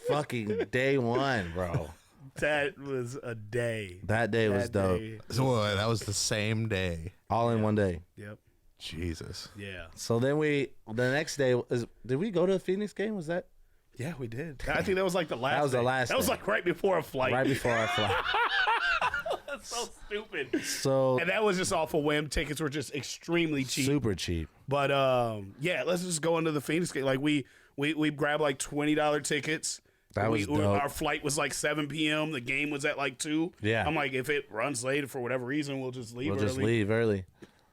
[SPEAKER 2] fucking day one, bro.
[SPEAKER 1] That was a day.
[SPEAKER 2] That day was dope.
[SPEAKER 1] day.
[SPEAKER 5] Boy, that was the same day.
[SPEAKER 2] All in one day.
[SPEAKER 1] Yep.
[SPEAKER 5] Jesus.
[SPEAKER 1] Yeah.
[SPEAKER 2] So then the next day, did we go to the Phoenix game? Was that
[SPEAKER 1] Yeah, we did. I think that was like the last.
[SPEAKER 2] That was the
[SPEAKER 1] day.
[SPEAKER 2] last
[SPEAKER 1] That was
[SPEAKER 2] day.
[SPEAKER 1] like right before a flight.
[SPEAKER 2] right before our flight?
[SPEAKER 1] That's so stupid.
[SPEAKER 2] So
[SPEAKER 1] And that was just off a whim. Tickets were just extremely cheap.
[SPEAKER 2] super cheap.
[SPEAKER 1] But yeah, let's just go into the Phoenix game. Like we grabbed like $20 tickets.
[SPEAKER 2] That was dope.
[SPEAKER 1] Our flight was like 7 p.m. The game was at like 2.
[SPEAKER 2] Yeah.
[SPEAKER 1] I'm like, if it runs late for whatever reason, we'll just leave
[SPEAKER 2] We'll
[SPEAKER 1] early.
[SPEAKER 2] just leave early.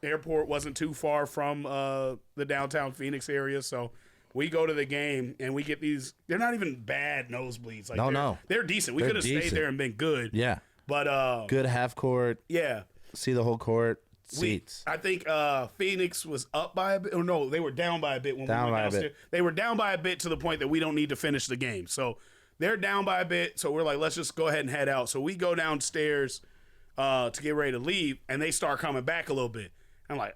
[SPEAKER 1] Airport wasn't too far from the downtown Phoenix area, so we go to the game and we get these. They're not even bad nosebleeds. Like
[SPEAKER 2] No.
[SPEAKER 1] they're decent. We
[SPEAKER 2] They're
[SPEAKER 1] could have stayed
[SPEAKER 2] decent.
[SPEAKER 1] there and been good.
[SPEAKER 2] Yeah.
[SPEAKER 1] But
[SPEAKER 2] Good half court.
[SPEAKER 1] yeah,
[SPEAKER 2] See the whole court. seats.
[SPEAKER 1] I think Phoenix was up by a bit. Or no, they were down by a bit when we went downstairs. They were down by a bit to the point that we don't need to finish the game. So they're down by a bit. So we're like, let's just go ahead and head out. So we go downstairs to get ready to leave, and they start coming back a little bit. I'm like,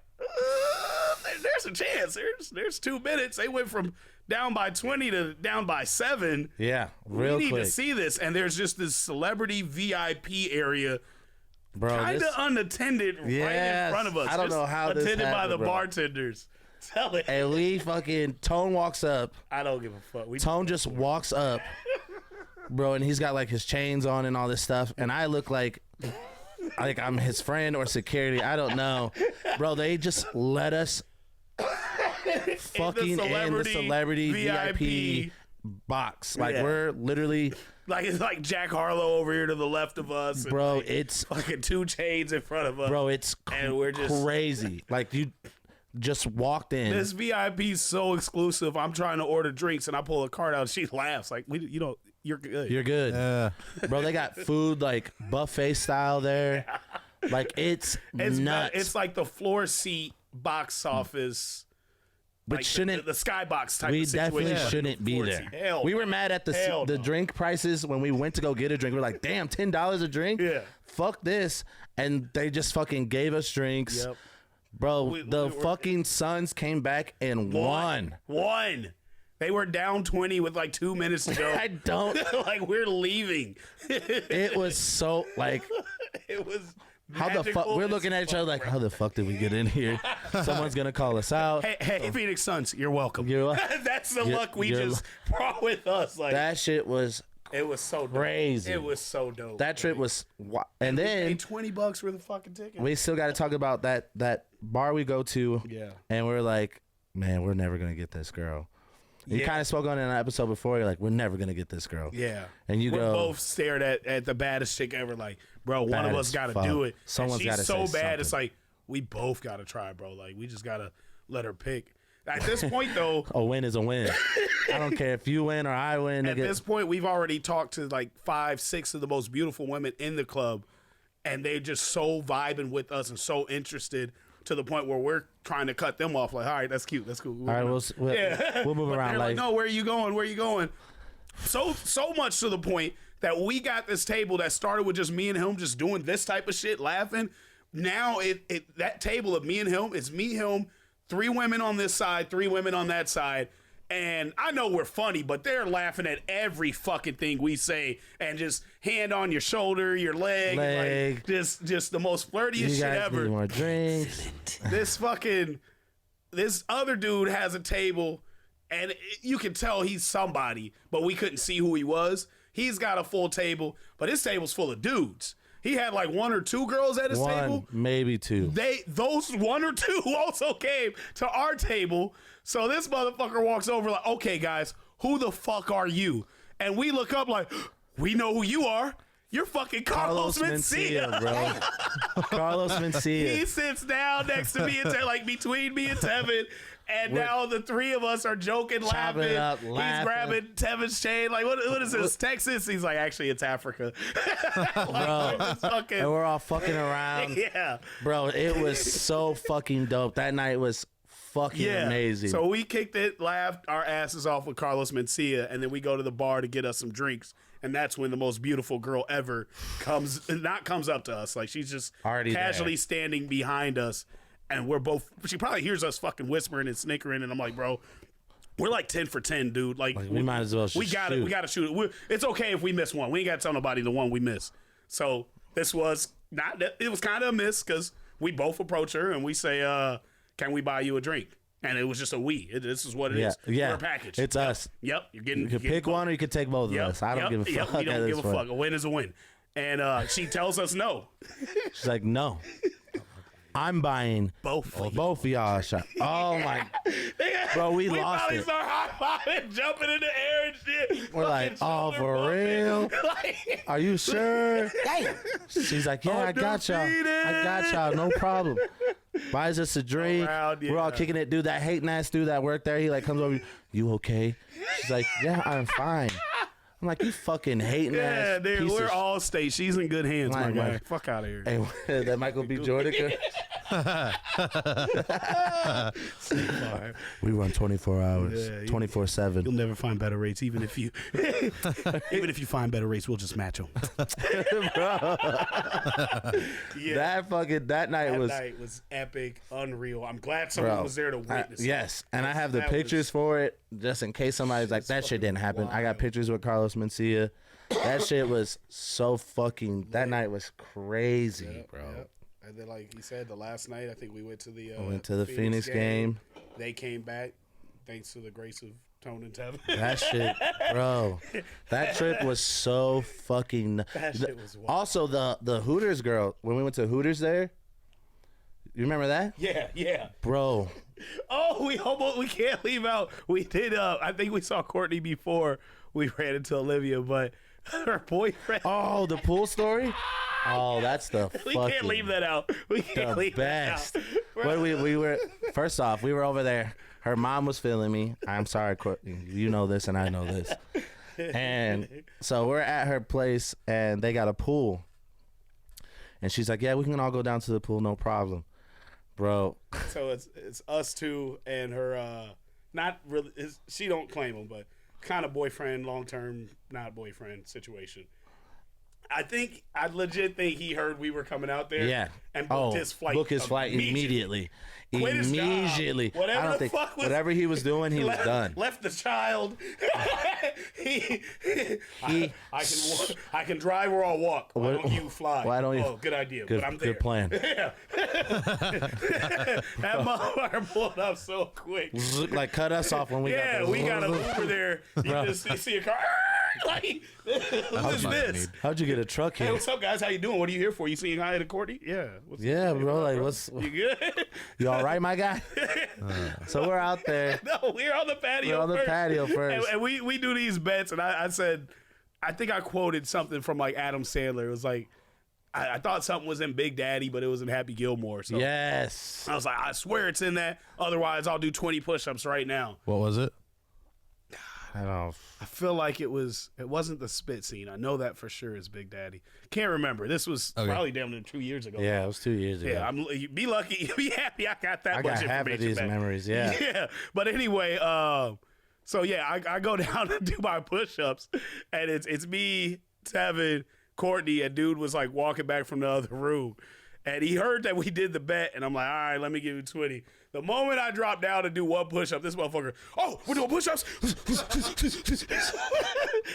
[SPEAKER 1] there's a chance. There's 2 minutes. They went from down by 20 to down by 7.
[SPEAKER 2] Yeah, real quick.
[SPEAKER 1] We need to see this. And there's just this celebrity VIP area,
[SPEAKER 2] bro,
[SPEAKER 1] kind of unattended right in front of us.
[SPEAKER 2] I don't know how this
[SPEAKER 1] attended by the
[SPEAKER 2] happened, bro.
[SPEAKER 1] bartenders. Tell it.
[SPEAKER 2] And we fucking, Tone walks up.
[SPEAKER 1] I don't give a fuck.
[SPEAKER 2] Tone just walks up, bro, and he's got like his chains on and all this stuff. And I look like I'm his friend or security. I don't know. Bro, they just let us fucking in the celebrity VIP box. Like, we're literally...
[SPEAKER 1] Like, it's like Jack Harlow over here to the left of us. And
[SPEAKER 2] bro,
[SPEAKER 1] like
[SPEAKER 2] it's...
[SPEAKER 1] fucking 2 Chainz in front of us.
[SPEAKER 2] Bro, it's
[SPEAKER 1] and we're just
[SPEAKER 2] crazy. Like, you just walked in.
[SPEAKER 1] This VIP is so exclusive. I'm trying to order drinks, and I pull a card out, and she laughs. Like, you're good.
[SPEAKER 2] You're good. Bro, they got food, like, buffet style there. Like, it's nuts.
[SPEAKER 1] It's like the floor seat box office...
[SPEAKER 2] But
[SPEAKER 1] like
[SPEAKER 2] shouldn't
[SPEAKER 1] the skybox type
[SPEAKER 2] we
[SPEAKER 1] of situation.
[SPEAKER 2] definitely shouldn't be there.
[SPEAKER 1] Hell
[SPEAKER 2] we were mad at the drink prices when we went to go get a drink. We're like, damn, $10 a drink?
[SPEAKER 1] Yeah.
[SPEAKER 2] Fuck this. And they just fucking gave us drinks.
[SPEAKER 1] Yep.
[SPEAKER 2] Bro, the fucking Suns came back and won.
[SPEAKER 1] They were down 20 with like 2 minutes to go.
[SPEAKER 2] I don't.
[SPEAKER 1] Like, we're leaving.
[SPEAKER 2] It was so, like.
[SPEAKER 1] It was.
[SPEAKER 2] How the fuck? We're looking at each other like, how the fuck did we get in here? Someone's going to call us out.
[SPEAKER 1] Hey, Phoenix Suns, you're welcome. That's the luck we just brought with us. Like,
[SPEAKER 2] that shit was.
[SPEAKER 1] It was so dope.
[SPEAKER 2] Crazy.
[SPEAKER 1] It was so dope.
[SPEAKER 2] That trip was, and then
[SPEAKER 1] $20 for the fucking ticket.
[SPEAKER 2] We still got to talk about that bar we go to.
[SPEAKER 1] Yeah.
[SPEAKER 2] And we're like, man, we're never gonna get this girl. You kind of spoke on it in an episode before. You're like, we're never gonna get this girl.
[SPEAKER 1] Yeah.
[SPEAKER 2] And we
[SPEAKER 1] both stared at the baddest chick ever. Like, bro, one of us got to do it.
[SPEAKER 2] Someone's got to
[SPEAKER 1] say so bad.
[SPEAKER 2] something.
[SPEAKER 1] It's like we both got to try, bro. Like, we just got to let her pick. At this point, though,
[SPEAKER 2] a win is a win. I don't care if you win or I win.
[SPEAKER 1] At this point, we've already talked to like 5, 6 of the most beautiful women in the club, and they're just so vibing with us and so interested to the point where we're trying to cut them off. Like, all right, that's cute, that's cool.
[SPEAKER 2] All right, we'll move around.
[SPEAKER 1] Like, no, where are you going? Where are you going? So much to the point that we got this table that started with just me and him just doing this type of shit, laughing. Now that table of me and him, it's me, him, 3 women on this side, 3 women on that side. And I know we're funny, but they're laughing at every fucking thing we say, and just hand on your shoulder, your leg. Like, just the most flirtiest shit ever.
[SPEAKER 2] Need more drinks.
[SPEAKER 1] This other dude has a table, and you can tell he's somebody, but we couldn't see who he was. He's got a full table, but his table's full of dudes. He had like 1 or 2 girls at his table.
[SPEAKER 2] Maybe 2.
[SPEAKER 1] Those 1 or 2 also came to our table. So this motherfucker walks over like, okay, guys, who the fuck are you? And we look up like, we know who you are. You're fucking Carlos Mencia,
[SPEAKER 2] bro. Carlos Mencia.
[SPEAKER 1] He sits down next to me and like between me and Tevin. And now the 3 of us are joking, laughing. He's grabbing Tevin's chain. Like, what is this? Texas? He's like, actually, it's Africa.
[SPEAKER 2] Bro, and we're all fucking around.
[SPEAKER 1] Yeah.
[SPEAKER 2] Bro, it was so fucking dope. That night was fucking amazing.
[SPEAKER 1] So we kicked it, laughed our asses off with Carlos Mencia, and then we go to the bar to get us some drinks. And that's when the most beautiful girl ever comes up to us. Like, she's just
[SPEAKER 2] already
[SPEAKER 1] casually standing behind us. And we're both, she probably hears us fucking whispering and snickering. And I'm like, bro, we're like 10 for 10, dude. Like
[SPEAKER 2] we might as well
[SPEAKER 1] We got to shoot it. It's okay if we miss one. We ain't got to tell nobody the one we miss. So this was it was kind of a miss because we both approach her and we say, can we buy you a drink? And it was just a we. This is what it is.
[SPEAKER 2] Yeah.
[SPEAKER 1] We're a package.
[SPEAKER 2] It's us.
[SPEAKER 1] Yep.
[SPEAKER 2] You can pick one or you can take both of us. I don't give a fuck.
[SPEAKER 1] We don't give a fuck. A win is a win. And she tells us no.
[SPEAKER 2] She's like, no. I'm buying both of y'all a shot. Oh my, bro, we lost it.
[SPEAKER 1] We start high-fiving, jumping in the air and shit.
[SPEAKER 2] We're like, oh, for real? Are you sure? Damn. She's like, yeah, I got y'all, no problem. Buys us a drink. We're all kicking it. Dude, that hating ass dude that worked there, he like comes over, you okay? She's like, yeah, I'm fine. I'm like, you fucking hating ass.
[SPEAKER 1] Yeah, dude, we're all state. She's in good hands, my guy. Fuck out of here.
[SPEAKER 2] Hey, that Michael B. Jordan. We run 24 hours,
[SPEAKER 1] Yeah,
[SPEAKER 2] 24/7.
[SPEAKER 1] You'll never find better rates, even if you find better rates, we'll just match them.
[SPEAKER 2] That night
[SPEAKER 1] was epic, unreal. I'm glad someone was there to witness.
[SPEAKER 2] Yes, and I have the pictures for it, just in case somebody's like, that shit didn't happen. I got pictures with Carlos Mencia. That shit was so fucking. That night was crazy, bro.
[SPEAKER 1] Yep. And then, like he said, the last night I think we went to the
[SPEAKER 2] Phoenix game.
[SPEAKER 1] They came back thanks to the grace of Tone and Tevin.
[SPEAKER 2] That shit, bro. That trip was so fucking.
[SPEAKER 1] That shit was wild.
[SPEAKER 2] Also, the Hooters girl, when we went to Hooters there, you remember that?
[SPEAKER 1] Yeah,
[SPEAKER 2] Bro.
[SPEAKER 1] Oh, we can't leave out. We did. I think we saw Courtney before we ran into Olivia, but her boyfriend.
[SPEAKER 2] Oh, the pool story. Oh, that's the
[SPEAKER 1] We
[SPEAKER 2] fucking
[SPEAKER 1] can't leave that out. We can't leave
[SPEAKER 2] best.
[SPEAKER 1] that out.
[SPEAKER 2] What we were first off, we were over there. Her mom was feeling me. I'm sorry, Courtney. You know this, and I know this. And so we're at her place, and they got a pool. And she's like, "Yeah, we can all go down to the pool, no problem, bro."
[SPEAKER 1] So it's us two and her. Not really. She don't claim him, but kind of boyfriend, long term, not boyfriend situation. I legit think he heard we were coming out there.
[SPEAKER 2] Yeah.
[SPEAKER 1] And booked his flight.
[SPEAKER 2] Immediately.
[SPEAKER 1] Quit his job.
[SPEAKER 2] Whatever he was doing, he was done.
[SPEAKER 1] Left the child. I can drive or I'll walk. Why don't you fly?
[SPEAKER 2] Why don't you?
[SPEAKER 1] Oh, good idea. But I'm there.
[SPEAKER 2] Good plan.
[SPEAKER 1] Yeah. That motherfucker pulled up so quick.
[SPEAKER 2] Like cut us off when we got there.
[SPEAKER 1] Yeah, we got an Uber there. You just see a car. Like, who's this?
[SPEAKER 2] How'd you get a truck here?
[SPEAKER 1] Hey, what's up, guys? How you doing? What are you here for? You seeing hi to Courtney? Yeah.
[SPEAKER 2] Yeah, bro. Like, what's?
[SPEAKER 1] You good?
[SPEAKER 2] You all right, my guy? So we're out there.
[SPEAKER 1] No, we're on the patio.
[SPEAKER 2] first.
[SPEAKER 1] And we do these bets, and I said, I think I quoted something from like Adam Sandler. It was like, I thought something was in Big Daddy, but it was in Happy Gilmore. So
[SPEAKER 2] yes.
[SPEAKER 1] I was like, I swear it's in that. Otherwise, I'll do 20 push-ups right now.
[SPEAKER 5] What was it?
[SPEAKER 2] I don't.
[SPEAKER 1] I feel like it wasn't the spit scene. I know that for sure is Big Daddy. Can't remember. This was probably damn near 2 years ago.
[SPEAKER 2] Yeah, it was 2 years ago.
[SPEAKER 1] Yeah, be lucky, be happy. I got that much information.
[SPEAKER 2] I got half of these
[SPEAKER 1] back.
[SPEAKER 2] memories. Yeah.
[SPEAKER 1] Yeah, but anyway, so yeah, I go down to do my push-ups, and it's me, Tevin, Courtney, and dude was like walking back from the other room, and he heard that we did the bet, and I'm like, all right, let me give you 20. The moment I drop down to do one push-up, this motherfucker, oh, we're doing push-ups?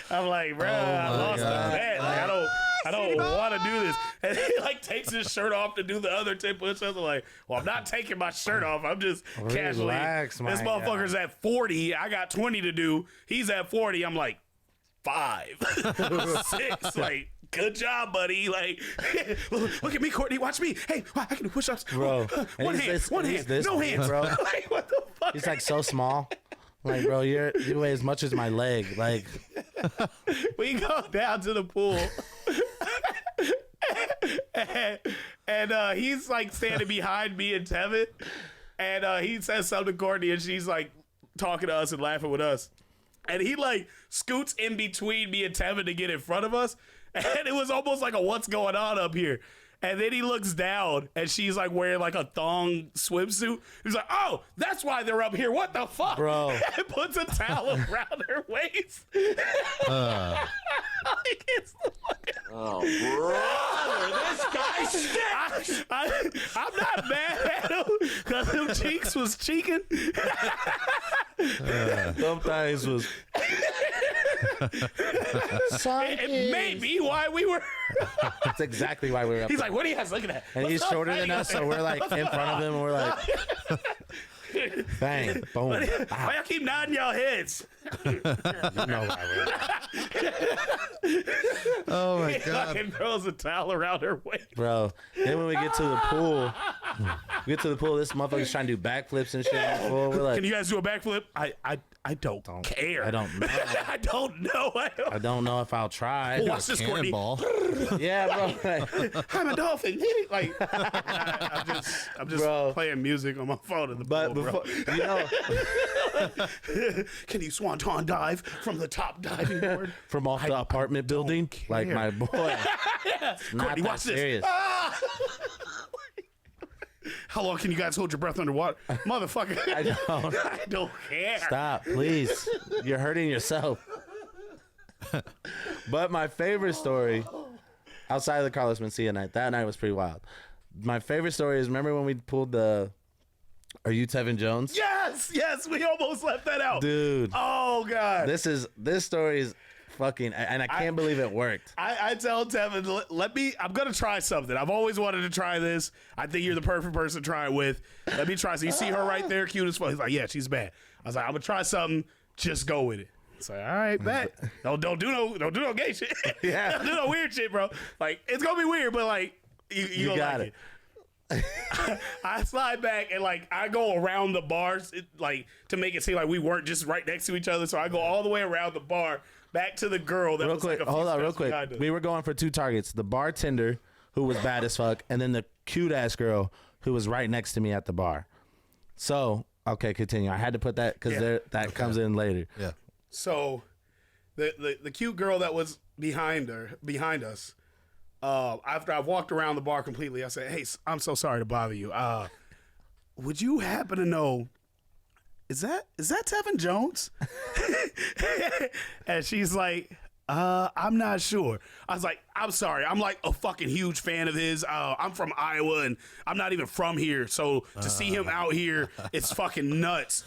[SPEAKER 1] I'm like, bro, I lost the bet. Like, I don't want to do this. And he like takes his shirt off to do the other 10 push-ups. I'm like, well, I'm not taking my shirt off. I'm just casually.
[SPEAKER 2] Relax,
[SPEAKER 1] this motherfucker's at 40. I got 20 to do. He's at 40. I'm like, 5, 6, like, good job, buddy. Like, look at me, Courtney. Watch me. Hey, I can do push-ups.
[SPEAKER 2] Bro.
[SPEAKER 1] One hand, no hands,
[SPEAKER 2] bro.
[SPEAKER 1] Like, what the fuck?
[SPEAKER 2] He's like so small. Like, bro, you weigh as much as my leg. Like,
[SPEAKER 1] we go down to the pool. and he's like standing behind me and Tevin. And he says something to Courtney, and she's like talking to us and laughing with us. And he like scoots in between me and Tevin to get in front of us. And it was almost like a what's going on up here. And then he looks down, and she's like wearing like a thong swimsuit. He's like, oh, that's why they're up here. What the fuck?
[SPEAKER 2] Bro.
[SPEAKER 1] And puts a towel around her waist. Like, it's the fucking...
[SPEAKER 3] Oh, brother, this guy stinks.
[SPEAKER 1] I'm not mad at him because them cheeks was cheeking.
[SPEAKER 2] sometimes was.
[SPEAKER 1] It may be why we were.
[SPEAKER 2] That's exactly why we were up
[SPEAKER 1] He's
[SPEAKER 2] there.
[SPEAKER 1] like, what are you guys looking at?
[SPEAKER 2] And he's shorter than us, so we're like in front of him, and we're like, bang, boom.
[SPEAKER 1] Why y'all keep nodding y'all heads?
[SPEAKER 2] You know why
[SPEAKER 5] Oh my
[SPEAKER 1] He
[SPEAKER 5] god.
[SPEAKER 1] fucking throws a towel around her waist.
[SPEAKER 2] bro. Then when we get to the pool, this motherfucker's trying to do backflips and shit in the pool. We're like,
[SPEAKER 1] Can you guys do a backflip? I don't care.
[SPEAKER 2] I don't know.
[SPEAKER 1] I don't know.
[SPEAKER 2] I don't know if I'll try.
[SPEAKER 1] Watch this, Courtney.
[SPEAKER 5] Cannonball.
[SPEAKER 2] Yeah, bro. Like,
[SPEAKER 1] I'm a dolphin. Like, I'm just
[SPEAKER 2] Bro.
[SPEAKER 1] playing music on my phone in the
[SPEAKER 2] but
[SPEAKER 1] pool, bro.
[SPEAKER 2] before, you know,
[SPEAKER 1] Can you swanton dive from the top diving board?
[SPEAKER 2] from off the apartment building, like my boy. Not
[SPEAKER 1] Courtney,
[SPEAKER 2] that
[SPEAKER 1] watch
[SPEAKER 2] serious.
[SPEAKER 1] this. How long can you guys hold your breath underwater? Motherfucker. I don't care.
[SPEAKER 2] Stop, please. You're hurting yourself. But my favorite story, outside of the Carlos Mencia night, that night was pretty wild. My favorite story is, remember when we pulled the Are You Tevin Jones?
[SPEAKER 1] Yes, we almost left that out.
[SPEAKER 2] Dude.
[SPEAKER 1] Oh, God.
[SPEAKER 2] This story is fucking, and I can't believe it worked.
[SPEAKER 1] I tell Tevin, I'm going to try something. I've always wanted to try this. I think you're the perfect person to try it with. Let me try. So you see her right there, cute as fuck. He's like, yeah, she's bad. I was like, I'm going to try something. Just go with it. It's like, all right, bet. Don't do no gay shit.
[SPEAKER 2] Yeah.
[SPEAKER 1] Don't do no weird shit, bro. Like, it's going to be weird, but like, you gonna
[SPEAKER 2] got
[SPEAKER 1] like
[SPEAKER 2] it.
[SPEAKER 1] I slide back and like I go around the bars like to make it seem like we weren't just right next to each other. So I go all the way around the bar back to the girl that
[SPEAKER 2] Real
[SPEAKER 1] was
[SPEAKER 2] quick,
[SPEAKER 1] like a few
[SPEAKER 2] hold on, real
[SPEAKER 1] steps
[SPEAKER 2] quick.
[SPEAKER 1] behind us.
[SPEAKER 2] We were going for 2 targets: the bartender, who was bad as fuck, and then the cute ass girl who was right next to me at the bar. So, okay, continue. I had to put that because that comes in later.
[SPEAKER 5] Yeah.
[SPEAKER 1] So the cute girl that was behind us. After I walked around the bar completely, I said, "Hey, I'm so sorry to bother you. Would you happen to know? Is that Tevin Jones?" And she's like, "I'm not sure." I was like, "I'm sorry. I'm like a fucking huge fan of his. I'm from Iowa, and I'm not even from here. So to see him out here, it's fucking nuts.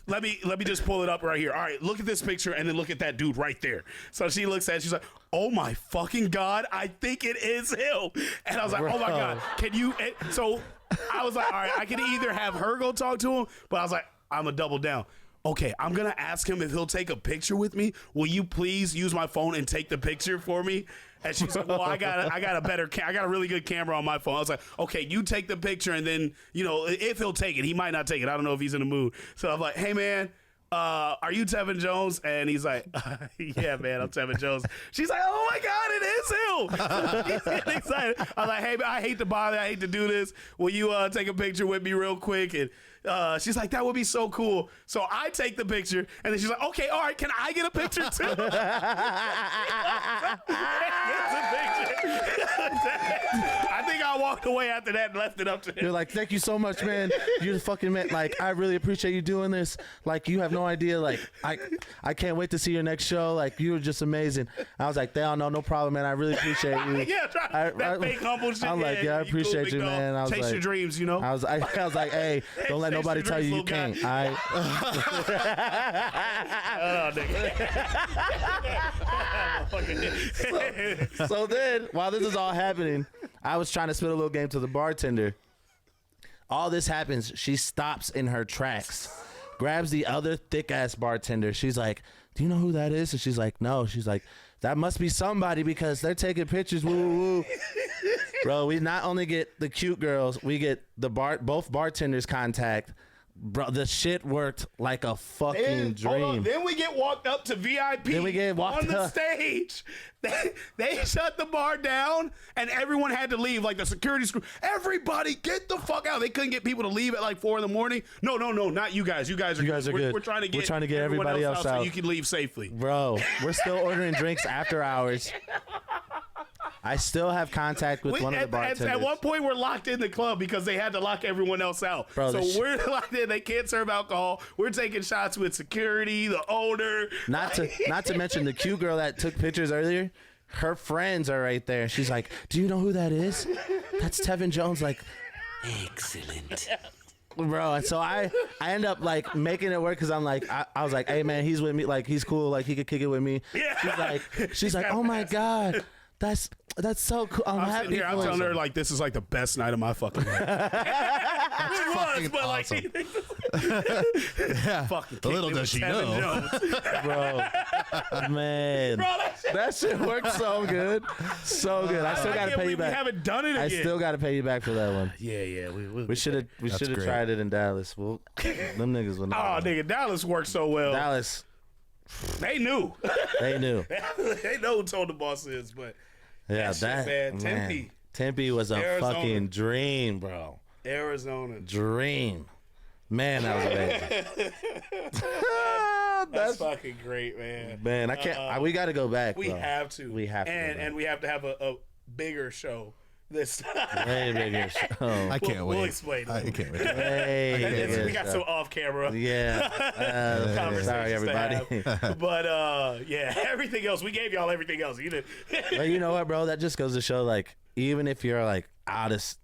[SPEAKER 1] Let me just pull it up right here. All right, look at this picture, and then look at that dude right there." So she looks at it, she's like, "Oh my fucking God, I think it is him." And I was like, "Oh my God, can you?" So I was like, "All right, I can either have her go talk to him," but I was like, "I'm gonna double down. Okay, I'm gonna ask him if he'll take a picture with me. Will you please use my phone and take the picture for me?" And she's like, "Well, I got a really good camera on my phone." I was like, "Okay, you take the picture, and then if he'll take it, he might not take it. I don't know if he's in the mood." So I'm like, "Hey man, are you Tevin Jones?" And he's like, "Yeah, man, I'm Tevin Jones." She's like, "Oh my God, it is him!" He's getting excited. I was like, "Hey, man, I hate to bother. I hate to do this. Will you take a picture with me real quick?" And she's like, "That would be so cool." So I take the picture, and then she's like, "Okay, all right, can I get a picture too?" Gets a picture. I think I walked away after that and left it up to him.
[SPEAKER 2] You're like, "Thank you so much, man. You're the fucking man. Like, I really appreciate you doing this. Like, you have no idea. Like, I can't wait to see your next show. Like, you were just amazing." I was like, no problem, man. I really appreciate you."
[SPEAKER 1] Yeah, that fake humble shit.
[SPEAKER 2] I'm like, "Yeah, I appreciate you, man." I was
[SPEAKER 1] chase
[SPEAKER 2] like,
[SPEAKER 1] your dreams,
[SPEAKER 2] I was like, "Hey, don't let nobody tell you can't." All right.
[SPEAKER 1] Oh, nigga.
[SPEAKER 2] So then, while this is all happening, I was trying to spit a little game to the bartender. All this happens. She stops in her tracks, grabs the other thick ass bartender. She's like, "Do you know who that is?" And she's like, "No." She's like, "That must be somebody because they're taking pictures." Woo, woo, woo. Bro, we not only get the cute girls, we get both bartenders' contact. Bro, the shit worked like a fucking dream.
[SPEAKER 1] Then we get walked up to VIP.
[SPEAKER 2] Then we get walked
[SPEAKER 1] on the
[SPEAKER 2] up.
[SPEAKER 1] Stage. They shut the bar down, and everyone had to leave. Like the security screw. Everybody, get the fuck out! They couldn't get people to leave at like 4 a.m. No, not you guys. You guys are
[SPEAKER 2] good.
[SPEAKER 1] We're trying to get
[SPEAKER 2] everybody else out
[SPEAKER 1] so you can leave safely.
[SPEAKER 2] Bro, we're still ordering drinks after hours. I still have contact with one of the bartenders.
[SPEAKER 1] At one point, we're locked in the club because they had to lock everyone else out.
[SPEAKER 2] Bro,
[SPEAKER 1] so we're locked in. They can't serve alcohol. We're taking shots with security, the owner.
[SPEAKER 2] Not to mention the cute girl that took pictures earlier. Her friends are right there. She's like, "Do you know who that is? That's Tevin Jones." Like,
[SPEAKER 4] Excellent.
[SPEAKER 2] bro. And so I end up like making it work because I'm like, I was like, "Hey man, he's with me. Like, he's cool. Like, he could kick it with me."
[SPEAKER 1] Yeah.
[SPEAKER 2] She's like, "Oh my God. That's so cool." I'm happy.
[SPEAKER 1] Here, I'm telling her like this is like the best night of my fucking life. It was, but
[SPEAKER 5] awesome.
[SPEAKER 1] like, fucking
[SPEAKER 5] little does she know,
[SPEAKER 2] Bro, man,
[SPEAKER 1] bro,
[SPEAKER 2] that shit worked so good, so good. I still gotta pay you back.
[SPEAKER 1] We haven't done it again.
[SPEAKER 2] I still gotta pay you back for that one.
[SPEAKER 1] Yeah.
[SPEAKER 2] We should have
[SPEAKER 5] great.
[SPEAKER 2] tried it in Dallas. Well, them niggas would not.
[SPEAKER 1] Oh, nigga, Dallas worked so well.
[SPEAKER 2] Dallas,
[SPEAKER 1] They knew.
[SPEAKER 2] they knew.
[SPEAKER 1] They know who Told the Boss is, but
[SPEAKER 2] Yeah,
[SPEAKER 1] that shit, man. Tempe.
[SPEAKER 2] Tempe was a
[SPEAKER 1] Arizona.
[SPEAKER 2] fucking dream, bro.
[SPEAKER 1] Arizona.
[SPEAKER 2] Dream. Man, that was amazing.
[SPEAKER 1] That's fucking great, man.
[SPEAKER 2] Man, I can't. We got to go back.
[SPEAKER 1] We
[SPEAKER 2] bro.
[SPEAKER 1] have to.
[SPEAKER 2] We have to.
[SPEAKER 1] And we have to have a bigger show This
[SPEAKER 2] Way bigger show.
[SPEAKER 5] I can't wait.
[SPEAKER 1] We'll explain.
[SPEAKER 5] I can't wait.
[SPEAKER 2] Way bigger
[SPEAKER 1] We got
[SPEAKER 2] show.
[SPEAKER 1] some off camera.
[SPEAKER 2] Yeah.
[SPEAKER 1] Conversations
[SPEAKER 2] Sorry,
[SPEAKER 1] to
[SPEAKER 2] everybody.
[SPEAKER 1] have. But yeah, everything else we gave y'all everything else. You did.
[SPEAKER 2] But you know what, bro? That just goes to show, like, even if you're like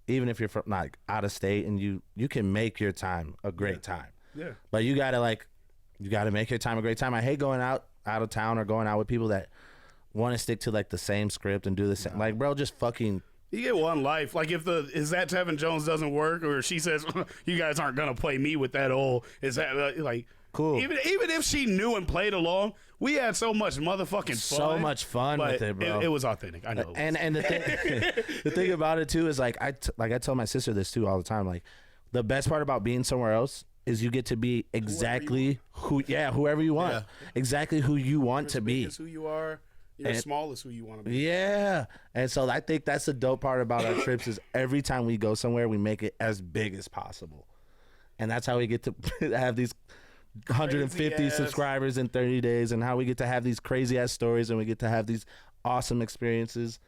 [SPEAKER 2] even if you're from like out of state, and you can make your time a great time.
[SPEAKER 1] Yeah.
[SPEAKER 2] But you gotta make your time a great time. I hate going out of town or going out with people that want to stick to like the same script and do the same. Like, bro, just fucking.
[SPEAKER 1] You get one life. Like if is that Tevin Jones doesn't work, or she says you guys aren't gonna play me with that old, is that like
[SPEAKER 2] Cool.
[SPEAKER 1] Even if she knew and played along, we had so much motherfucking fun.
[SPEAKER 2] So much fun
[SPEAKER 1] but
[SPEAKER 2] with it, bro.
[SPEAKER 1] It was authentic. I know.
[SPEAKER 2] And the thing, the thing about it too is like I tell my sister this too all the time. Like, the best part about being somewhere else is you get to be exactly whoever you want,
[SPEAKER 5] Yeah.
[SPEAKER 2] exactly who you want to be.
[SPEAKER 1] Is who you are. You're small is who you want to be.
[SPEAKER 2] Yeah, and so I think that's the dope part about our trips is every time we go somewhere, we make it as big as possible, and that's how we get to have these 150
[SPEAKER 1] Crazy-ass.
[SPEAKER 2] subscribers in 30 days, and how we get to have these crazy ass stories, and we get to have these awesome experiences,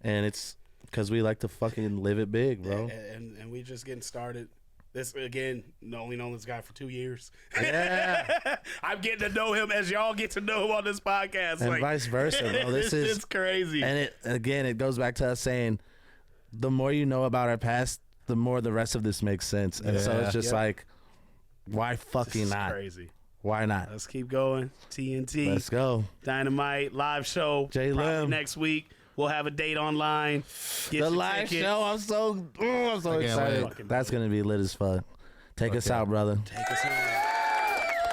[SPEAKER 2] and it's because we like to fucking live it big, bro.
[SPEAKER 1] And we just getting started. This again, only known this guy for 2 years.
[SPEAKER 2] Yeah,
[SPEAKER 1] I'm getting to know him as y'all get to know him on this podcast.
[SPEAKER 2] and vice versa, bro. This is
[SPEAKER 1] it's crazy.
[SPEAKER 2] And it goes back to us saying, the more you know about our past, the more the rest of this makes sense. And so it's just like, why fucking
[SPEAKER 1] This is
[SPEAKER 2] not?
[SPEAKER 1] crazy.
[SPEAKER 2] Why not?
[SPEAKER 1] Let's keep going. TNT.
[SPEAKER 2] Let's go.
[SPEAKER 1] Dynamite live show.
[SPEAKER 2] J.
[SPEAKER 1] Probably
[SPEAKER 2] Limm.
[SPEAKER 1] next week. We'll have a date online. Get
[SPEAKER 2] The
[SPEAKER 1] your
[SPEAKER 2] live
[SPEAKER 1] tickets.
[SPEAKER 2] show. I'm so
[SPEAKER 5] I can't
[SPEAKER 2] excited.
[SPEAKER 5] wait.
[SPEAKER 2] That's gonna be lit as fuck. Take us out, brother.
[SPEAKER 1] Take us home.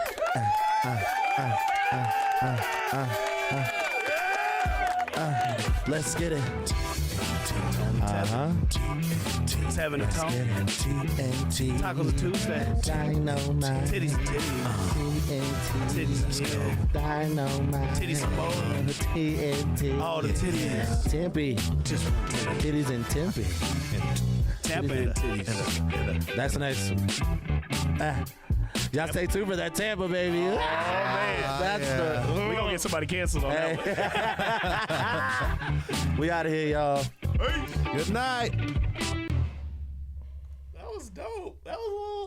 [SPEAKER 2] Let's get it.
[SPEAKER 1] It's having a talk.
[SPEAKER 2] TNT.
[SPEAKER 1] Tacos are Tuesday.
[SPEAKER 2] Dynamite.
[SPEAKER 1] Titties and titties. Titties, yeah.
[SPEAKER 2] Dynamite.
[SPEAKER 1] Titties and bowl.
[SPEAKER 2] TNT.
[SPEAKER 1] All the titties.
[SPEAKER 2] Tempe.
[SPEAKER 1] Just
[SPEAKER 2] Titties in Tempe.
[SPEAKER 1] Tampa and titties.
[SPEAKER 2] That's a nice. Y'all stay tuned for that Tampa, baby.
[SPEAKER 1] Oh, man.
[SPEAKER 2] That's
[SPEAKER 1] We gonna get somebody canceled on that one.
[SPEAKER 2] We out of here, y'all.
[SPEAKER 5] Good night.
[SPEAKER 1] That was dope. That was a little